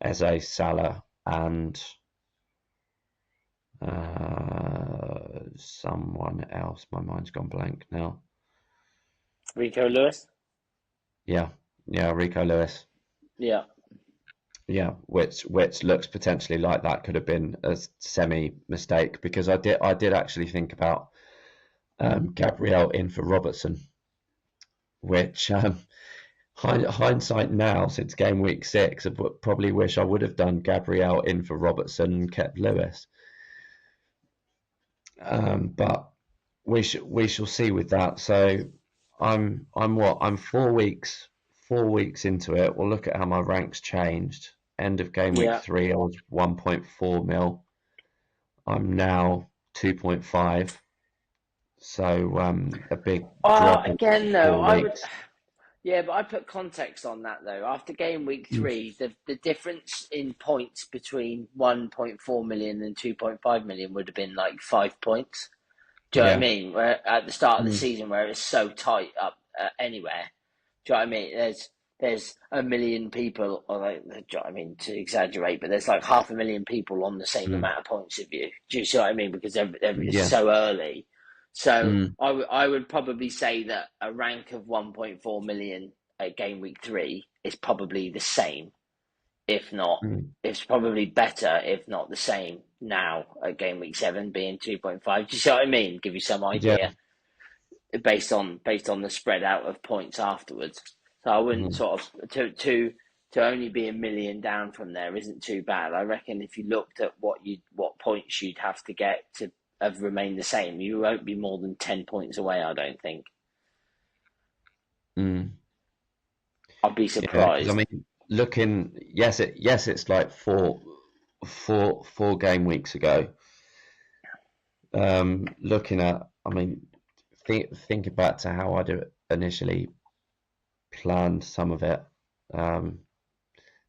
Eze, Salah, and someone else. My mind's gone blank now. Rico Lewis. Yeah, Rico Lewis. Yeah. Yeah, which looks potentially like that could have been a semi mistake, because I did actually think about Gabriel in for Robertson, which hindsight now, since game week 6, I probably wish I would have done Gabriel in for Robertson and kept Lewis. But we shall see with that. So I'm 4 weeks into it. We'll look at how my ranks changed. End of game week 3, I was 1.4 mil. I'm now 2.5. So a big drop. Again, though, I would. Yeah, but I put context on that though. After game week 3, the difference in points between 1.4 million and 2.5 million would have been like 5 points. Do you know what I mean? Where at the start of the season, where it's so tight up anywhere. Do you know what I mean? There's a million people, or like, do you know what I mean, to exaggerate, but there's like 500,000 people on the same amount of points of you. Do you see what I mean? Because it's so early. So I would probably say that a rank of 1.4 million at game week 3 is probably the same, if not, it's probably better, if not the same now at game week 7 being 2.5. Do you see what I mean? Give you some idea based on the spread out of points afterwards. So I wouldn't sort of to only be 1 million down from there isn't too bad. I reckon if you looked at what points you'd have to get to have remained the same, you won't be more than 10 points away. I don't think. I'd be Yeah, because surprised. I mean, it's like four game weeks ago. Looking at, I mean, think back to how I'd initially planned some of it.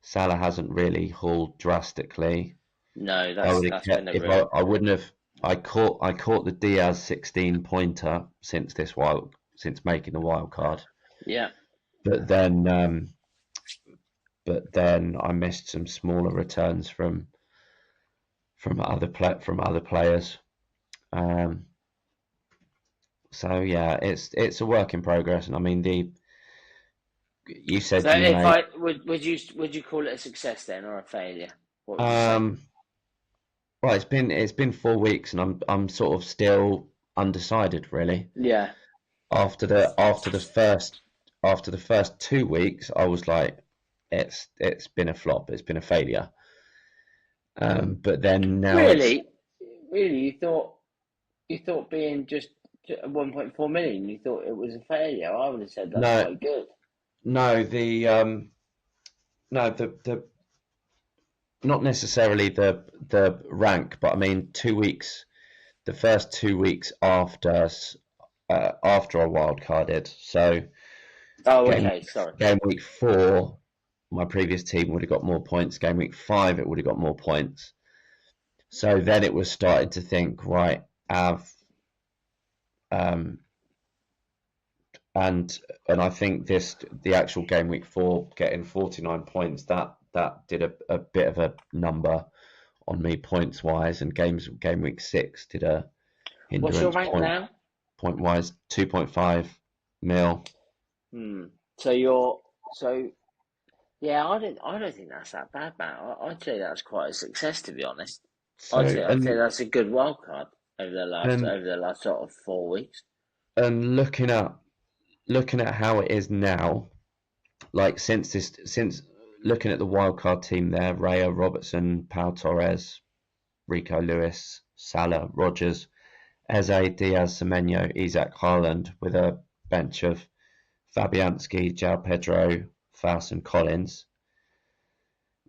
Salah hasn't really hauled drastically. No, I would have that's been kept a if real. I wouldn't have. I caught the Diaz 16 pointer since making the wild card. Yeah. But then I missed some smaller returns from other players. So yeah, it's a work in progress, and I mean you said So you if made I would you call it a success then or a failure? What would you say? well, it's been 4 weeks, and I'm sort of still undecided really. Yeah. After the first 2 weeks, I was like, it's been a flop, it's been a failure. But then now Really, you thought being just 1.4 million, you thought it was a failure. I would have said that's no quite good. no the not necessarily the rank, but I mean 2 weeks, the first 2 weeks after I wildcarded. So Oh, game okay. Sorry. game week 4, my previous team would have got more points. Game week 5, it would have got more points. So then it was starting to think, right, um, and I think the actual game week 4 getting 49 points, that did a bit of a number on me points wise, and game week 6 did a What's your hindrance rank now? point wise, 2.5 mil. So yeah, I don't think that's that bad, man. I'd say that's quite a success, to be honest. So I'd say that's a good wild card and over the last sort of 4 weeks. and looking at how it is now, like since looking at the wildcard team there, Raya, Robertson, Pau Torres, Rico Lewis, Salah, Rogers, Eze, Diaz, Semenyo, Isaac, Haaland, with a bench of Fabianski, João Pedro, Faust, and Collins.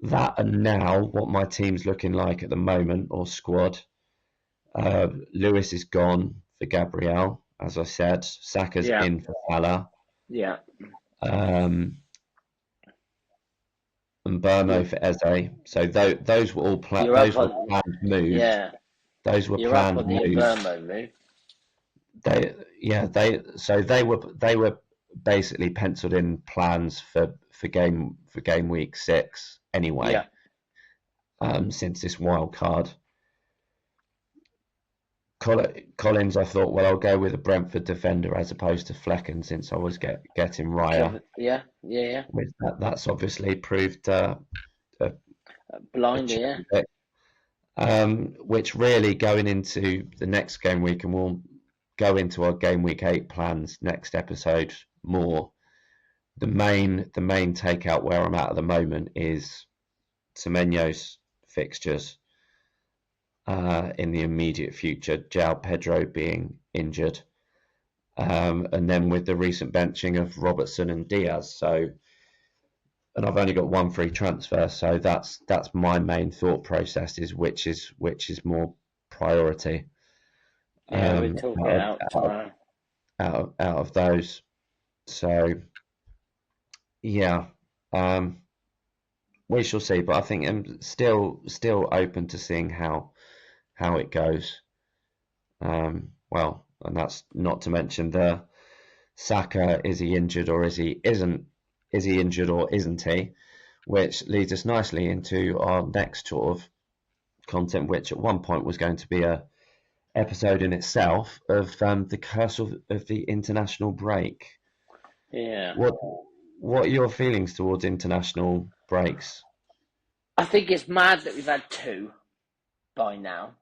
That and now what my team's looking like at the moment, or squad. Lewis is gone for Gabriel, as I said. Saka's Yeah, in for Salah. yeah. And Burmo You, for Eze. So those were all you're up those were on planned moves. yeah. Those were You're up planned on the moves. Burmo move. They were basically penciled in plans for game week 6 Yeah. anyway. Since this wild card, Collins, I thought, well, I'll go with a Brentford defender as opposed to Flecken, since I was getting Raya. Yeah. With that's obviously proved a Blinder, cheap yeah. pick. Which really, going into the next game week, and we'll go into our game week 8 plans next episode more. The main takeout where I'm at the moment is Semenyo's fixtures in the immediate future, João Pedro being injured, and then with the recent benching of Robertson and Diaz. So, and I've only got one free transfer, so that's my main thought process, is which is more priority. Yeah, we'll talk it out tomorrow. Out of those. So yeah, we shall see. But I think I'm still open to seeing how it goes. Well, and that's not to mention the Saka, is he injured or is he isn't? Is he injured or isn't he? Which leads us nicely into our next sort of content, which at one point was going to be a episode in itself, of the curse of the international break. Yeah. What are your feelings towards international breaks? I think it's mad that we've had 2 by now,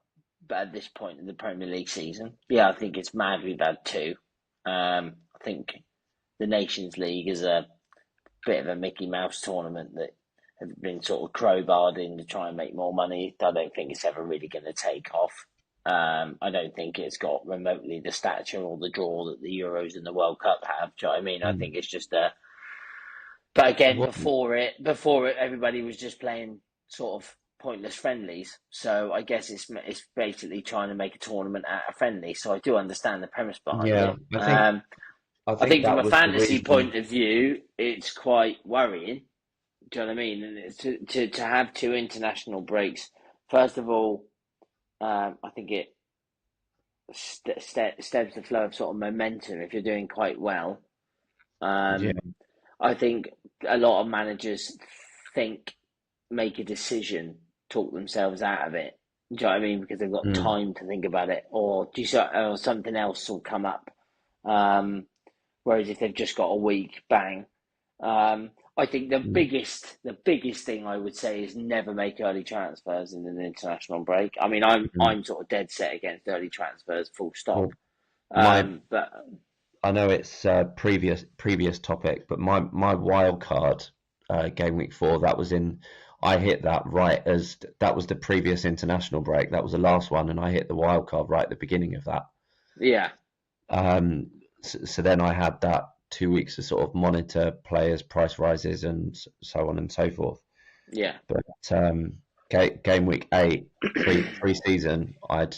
but at this point in the Premier League season. Yeah, I think it's mad we've had 2. I think the Nations League is a bit of a Mickey Mouse tournament that have been sort of crowbarred in to try and make more money. I don't think it's ever really going to take off. I don't think it's got remotely the stature or the draw that the Euros and the World Cup have. Do you know what I mean? I think it's just a. But again, What? before it, everybody was just playing sort of pointless friendlies. So I guess it's basically trying to make a tournament out of friendly. So I do understand the premise behind Yeah, it. I I think think from that a was the fantasy reason. point of view, it's quite worrying. Do you know what I mean? And it's to have two international breaks. First of all, I think it stems the flow of sort of momentum if you're doing quite well. Yeah, I think a lot of managers think, make a decision, talk themselves out of it. Do you know what I mean? Because they've got mm, time to think about it, or or something else will come up. Um, Whereas if they've just got a week, bang. I think mm, the biggest thing I would say is never make early transfers in an international break. I mean, I'm mm. sort of dead set against early transfers, full stop. Well, my But I know it's previous topic, but my wild card game week 4 that was in. I hit that right as that was the previous international break. That was the last one, and I hit the wild card right at the beginning of that. yeah, So then I had that 2 weeks to sort of monitor players' price rises and so on and so forth. yeah, But game week 8, pre-season, I'd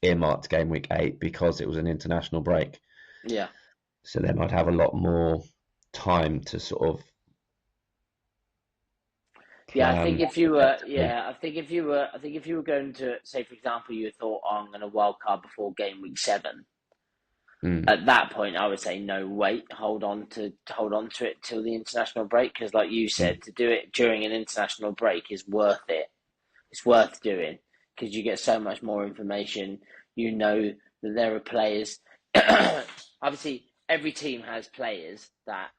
earmarked game week 8 because it was an international break. yeah. So then I'd have a lot more time to sort of Yeah, I think plan if you were, effectively. yeah, I think if you were going to say, for example, you thought, oh, I'm going to wild card before game week 7. Mm, At that point, I would say no. Wait, hold on to it till the international break, because, like you mm, said, to do it during an international break is worth it. It's worth doing because you get so much more information. You know that there are players. Obviously, every team has players that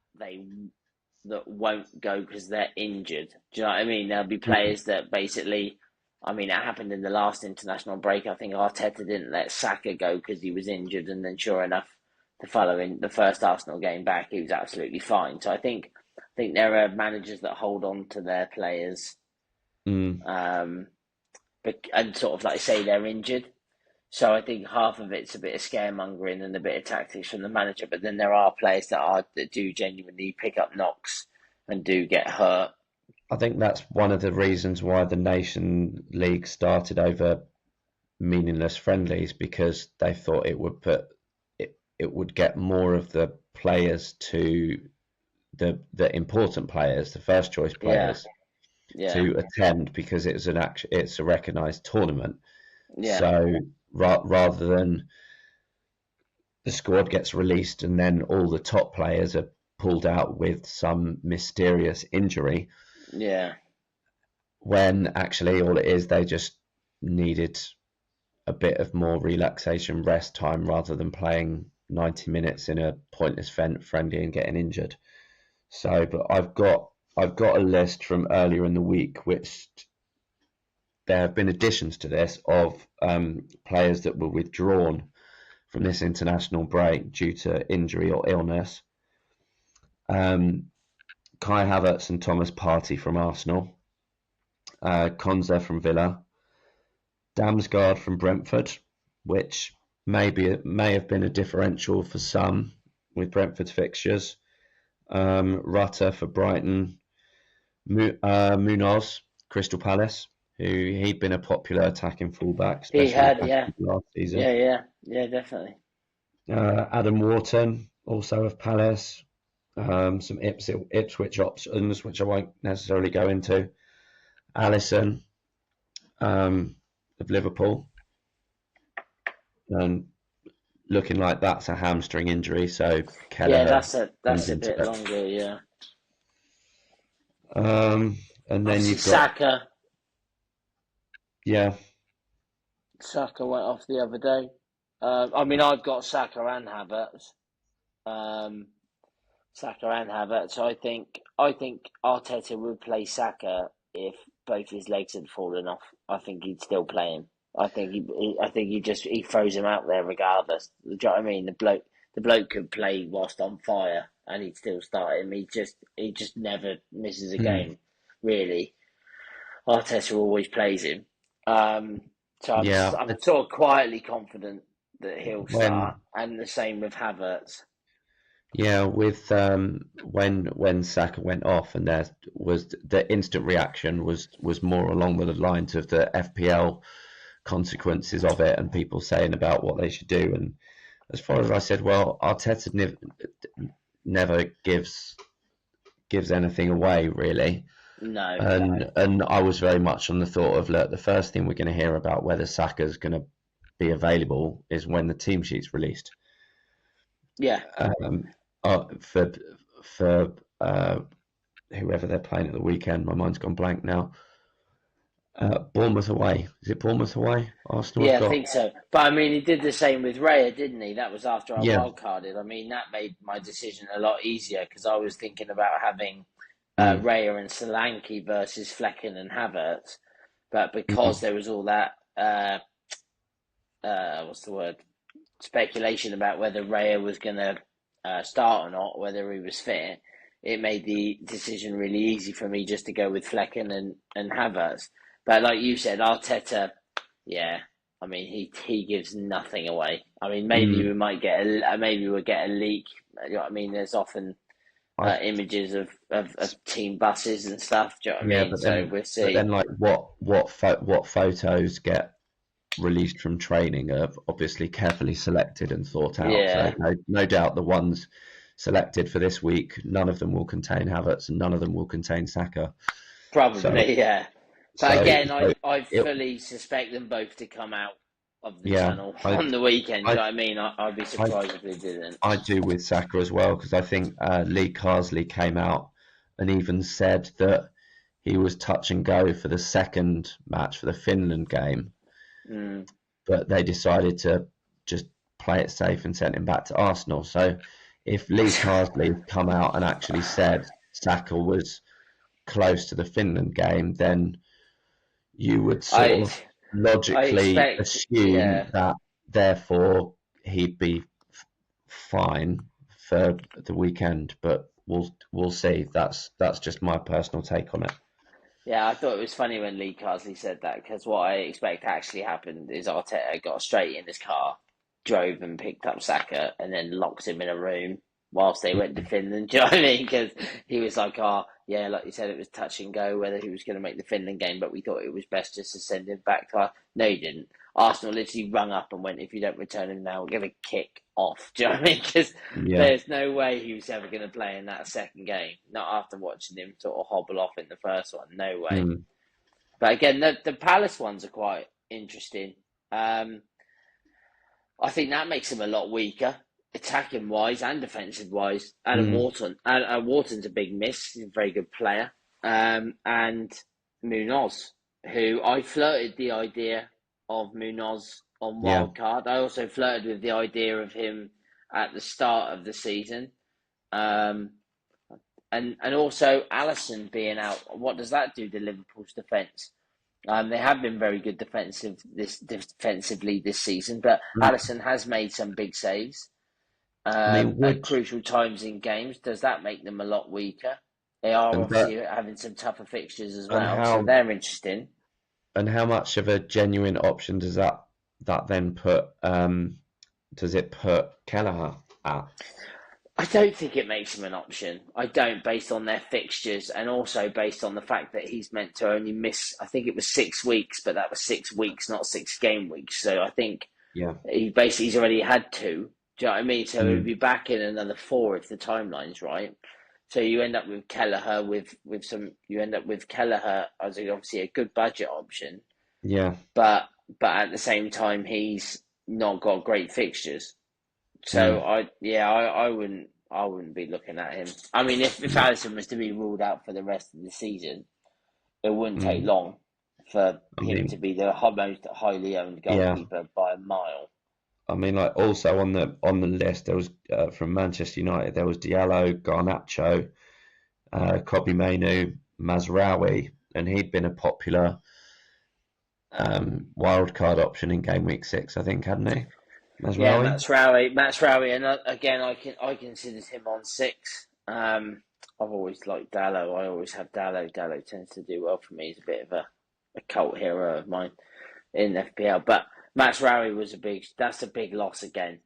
won't go because they're injured. Do you know what I mean? There'll be mm. players that basically. I mean, it happened in the last international break. I think Arteta didn't let Saka go because he was injured, and then sure enough, the first Arsenal game back, he was absolutely fine. So I think there are managers that hold on to their players, Mm. um, and sort of like say they're injured. So I think half of it's a bit of scaremongering and a bit of tactics from the manager, but then there are players that do genuinely pick up knocks and do get hurt. I think that's one of the reasons why the Nation League started over meaningless friendlies because they thought it would get more of the players to the important players, the first choice Yeah, players, yeah, to attend because it's a recognised tournament. yeah, So rather than the squad gets released and then all the top players are pulled out with some mysterious injury, yeah, when actually all it is they just needed a bit of more relaxation, rest time rather than playing 90 minutes in a pointless friendly and getting injured. So, but I've got a list from earlier in the week which there have been additions to this of players that were withdrawn from this international break due to injury or illness. Um, Kai Havertz and Thomas Partey from Arsenal, Konza from Villa, Damsgaard from Brentford, which may have been a differential for some with Brentford's fixtures. Rutter for Brighton, Munoz, Crystal Palace, who he'd been a popular attacking fullback, he especially had, back yeah, last season. yeah, yeah, yeah, definitely. Adam Wharton, also of Palace. Some Ipswich options, which I won't necessarily go into. Allison of Liverpool, and looking like that's a hamstring injury, so Yeah, Kelleher comes that's a into bit it. longer, yeah. And then Obviously, you've got, Saka yeah, went off the other day. I mean, I've got Saka and Havertz. Um, Saka and Havertz. So I think Arteta would play Saka if both his legs had fallen off. I think he'd still play him. I think he throws him out there regardless. Do you know what I mean? The bloke could play whilst on fire and he'd still start him. He just never misses a hmm, game. really, Arteta always plays him. So Yeah, I'm sort of quietly confident that he'll start, when and the same with Havertz. yeah with when Saka went off, and there was the instant reaction was more along the lines of the FPL consequences of it, and people saying about what they should do. And as far as I said, well, Arteta never gives anything away really. No, And I was very much on the thought of, look, the first thing we're going to hear about whether Saka's going to be available is when the team sheet's released. yeah, Um, for whoever they're playing at the weekend, my mind's gone blank now. Bournemouth away. Is it Bournemouth away? Arsenal have yeah, I got. think so. But I mean, he did the same with Raya, didn't he? That was after I Yeah. wild carded. I mean, that made my decision a lot easier because I was thinking about having Mm, Raya and Solanke versus Flecken and Havertz, but because mm, there was all that what's the word, speculation about whether Raya was going to start or not, whether he was fit, it made the decision really easy for me just to go with Flecken and Havertz. But like you said, Arteta, yeah, I mean he gives nothing away. I mean maybe mm. we might get maybe we'll get a leak. You know what I mean? There's often I images of team buses and stuff. Do you know what I Yeah, mean? So we'll but see. then like what photos get released from training are obviously carefully selected and thought out. So Yeah, no doubt the ones selected for this week, none of them will contain Havertz and none of them will contain Saka. So probably, yeah. But so, again, so I it fully suspect them both to come out of the yeah, tunnel on the weekend. Do I you know what I mean? I'd be I surprised if they didn't. I do with Saka as well, because I think Lee Carsley came out and even said that he was touch and go for the second match for the Finland game, Mm. but they decided to just play it safe and sent him back to Arsenal. So if Lee Carsley had come out and actually said Saka was close to the Finland game, then you would sort I of I logically expect, assume yeah, that therefore he'd be fine for the weekend. But we'll see. That's just my personal take on it. yeah. I thought it was funny when Lee Carsley said that because what I expect actually happened is Arteta got straight in his car, drove and picked up Saka, and then locked him in a room whilst they went to Finland. Do you know what I mean? Because he was like, "Oh, yeah, like you said, it was touch and go whether he was going to make the Finland game, but we thought it was best just to send him back to us." No, he didn't. Arsenal literally rung up and went, "If you don't return him now, we're going to kick off." Do you know what I mean? Because Yeah. there's no way he was ever going to play in that second game. Not after watching him sort of hobble off in the first one. No way. Mm. But again, the Palace ones are quite interesting. I think that makes him a lot weaker, attacking wise and defensive wise. Mm. Wharton's a big miss. He's a very good player. And Munoz, who I flirted the idea of Munoz on Yeah. wildcard. I also flirted with the idea of him at the start of the season. Um, and also Alisson being out. What does that do to Liverpool's defence? They have been very good defensively this season, but Mm. Alisson has made some big saves I mean, at would crucial times in games. Does that make them a lot weaker? They are and that obviously having some tougher fixtures as and well, so how they're interesting. and how much of a genuine option does that then put? Does it put Kelleher at? I don't think it makes him an option. I don't, based on their fixtures and also based on the fact that he's meant to only miss, I think it was 6 weeks, but that was 6 weeks, not 6 game weeks. So I think Yeah. he's already had two. Do you know what I mean? So he'll Mm. be back in another four if the timeline's right. So you end up with Kelleher you end up with Kelleher as obviously a good budget option, Yeah. but at the same time he's not got great fixtures. So Mm. I wouldn't be looking at him. I mean, if Alisson was to be ruled out for the rest of the season, it wouldn't take Mm. long for I him to mean, be the most highly owned yeah. goalkeeper by a mile. I mean, like also on the list there was from Manchester United there was Diallo, Garnacho, Kobbie Mainoo, Mazraoui, and he'd been a popular wild card option in game week 6, I think, hadn't he? Yeah, Mazraoui. Matt Rowie, and again, I considered him on six. I've always liked Dallo. I always have Dallo. Dallo tends to do well for me. He's a bit of a cult hero of mine in FPL. But Max Rowie was that's a big loss again.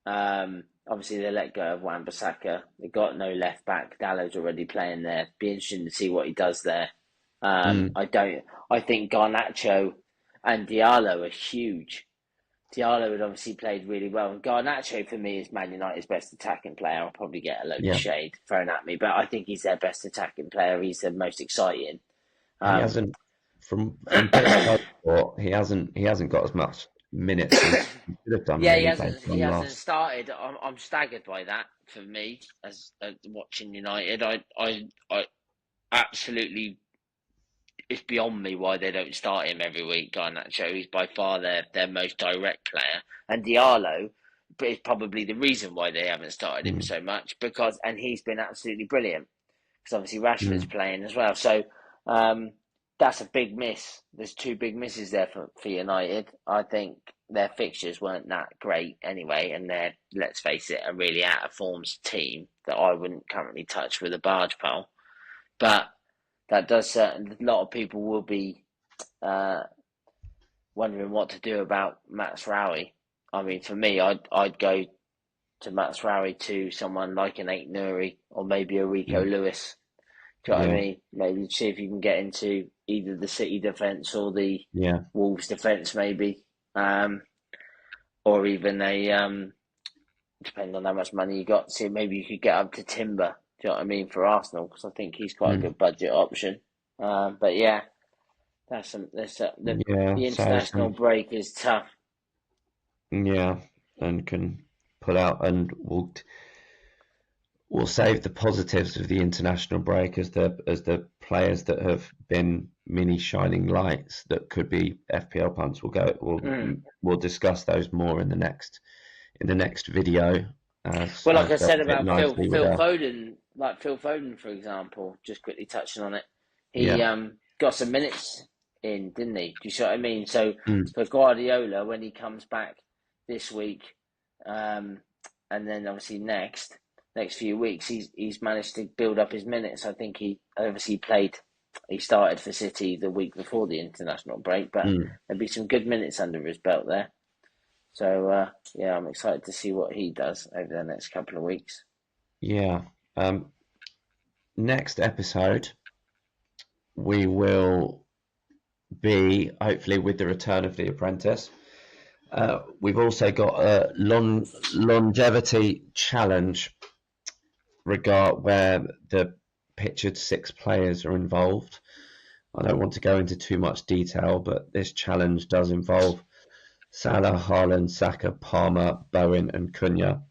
Obviously they let go of Wan-Bissaka. They got no left back. Dallo's already playing there. Be interesting to see what he does there. I think Garnacho and Diallo are huge. Diallo had obviously played really well, and Garnacho for me is Man United's best attacking player. I'll probably get a load of shade thrown at me, but I think he's their best attacking player. He's the most exciting. He hasn't from bits he hasn't got as much minutes as he should have done. Yeah, really, he hasn't started. I'm staggered by that. For me, as watching United, I absolutely. It's beyond me why they don't start him every week. Garnacho, he's by far their most direct player, and Diallo is probably the reason why they haven't started him so much and he's been absolutely brilliant because obviously Rashford's playing as well. So that's a big miss. There's two big misses there for United. I think their fixtures weren't that great anyway, and they're, let's face it, a really out of forms team that I wouldn't currently touch with a barge pole. But that does a lot of people will be wondering what to do about Max Rowie. I mean, for me, I'd go to Max Rowie to someone like an Ait-Nouri or maybe a Rico Lewis. Do you know what I mean? Maybe see if you can get into either the City defence or the Wolves defence, maybe, or even a depending on how much money you got. See, maybe you could get up to Timber. Do you know what I mean, for Arsenal? Because I think he's quite a good budget option. But yeah, the international break is tough. Yeah, and can pull out, and we'll save the positives of the international break as the players that have been mini shining lights that could be FPL punts. We'll discuss those more in the next video. Well, like I said about Phil Foden, Phil Foden, for example, just quickly touching on it, he got some minutes in, didn't he? Do you see what I mean? So for Guardiola, when he comes back this week, and then obviously next few weeks, he's managed to build up his minutes. I think he started for City the week before the international break, but there'll be some good minutes under his belt there. So, I'm excited to see what he does over the next couple of weeks. Yeah. Next episode, we will be, hopefully, with the return of The Apprentice. We've also got a longevity challenge where the pictured 6 players are involved. I don't want to go into too much detail, but this challenge does involve Salah, Haaland, Saka, Palmer, Bowen, and Cunha.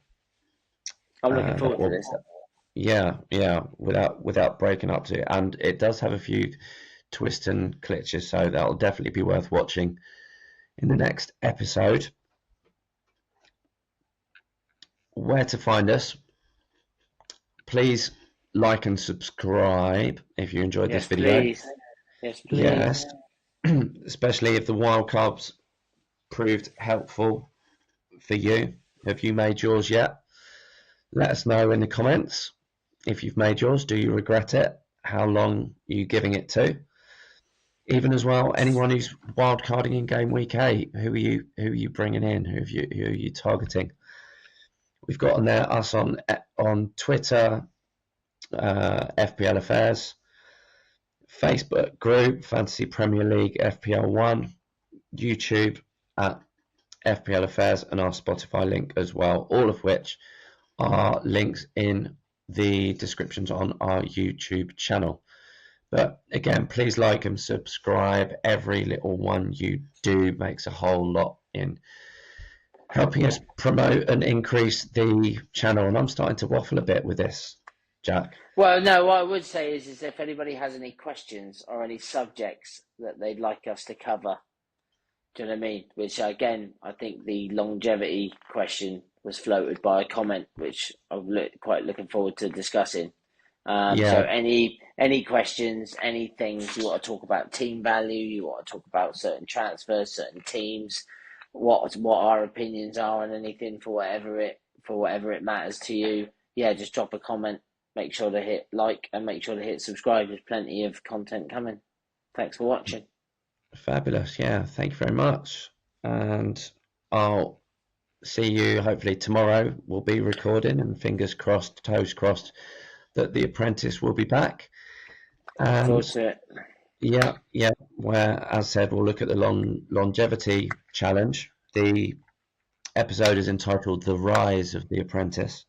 I'm looking forward to this. Yeah, without breaking up to it. And it does have a few twists and glitches, so that'll definitely be worth watching in the next episode. Where to find us? Please like and subscribe if you enjoyed this video. Please. Yes, please. Yes, especially if the wildcards proved helpful for you. Have you made yours yet? Let us know in the comments. If you've made yours, do you regret it? How long are you giving it to? Even as well, anyone who's wildcarding in game week 8, who are you bringing in? Who are you targeting? We've got on there us on Twitter, FPL Affairs, Facebook group Fantasy Premier League FPL1, YouTube at FPL Affairs, and our Spotify link as well, all of which are links in the descriptions on our YouTube channel. But again, please like and subscribe. Every little one you do makes a whole lot in helping us promote and increase the channel. And I'm starting to waffle a bit with this, Jack. Well, no, what I would say is if anybody has any questions or any subjects that they'd like us to cover, do you know what I mean? Which, again, I think the longevity question was floated by a comment, which I'm quite looking forward to discussing. So any questions, any things you want to talk about, team value, you want to talk about certain transfers, certain teams, what our opinions are on anything for whatever it matters to you. Yeah, just drop a comment make sure to hit like and make sure to hit subscribe. There's plenty of content coming. Thanks for watching. Fabulous. Yeah, thank you very much. And I'll see you hopefully tomorrow. We'll be recording, and fingers crossed, toes crossed, that The Apprentice will be back. Look forward And to it. yeah, where, as said, we'll look at the longevity challenge. The episode is entitled "The Rise of the Apprentice."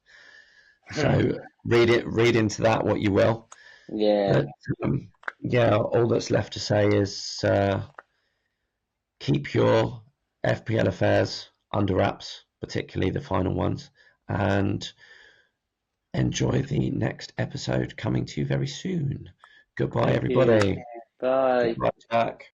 So read into that what you will. Yeah. But all that's left to say is keep your FPL affairs under wraps, particularly the final ones, and enjoy the next episode coming to you very soon. Goodbye, Thank you. everybody. Bye. Goodbye, Jack.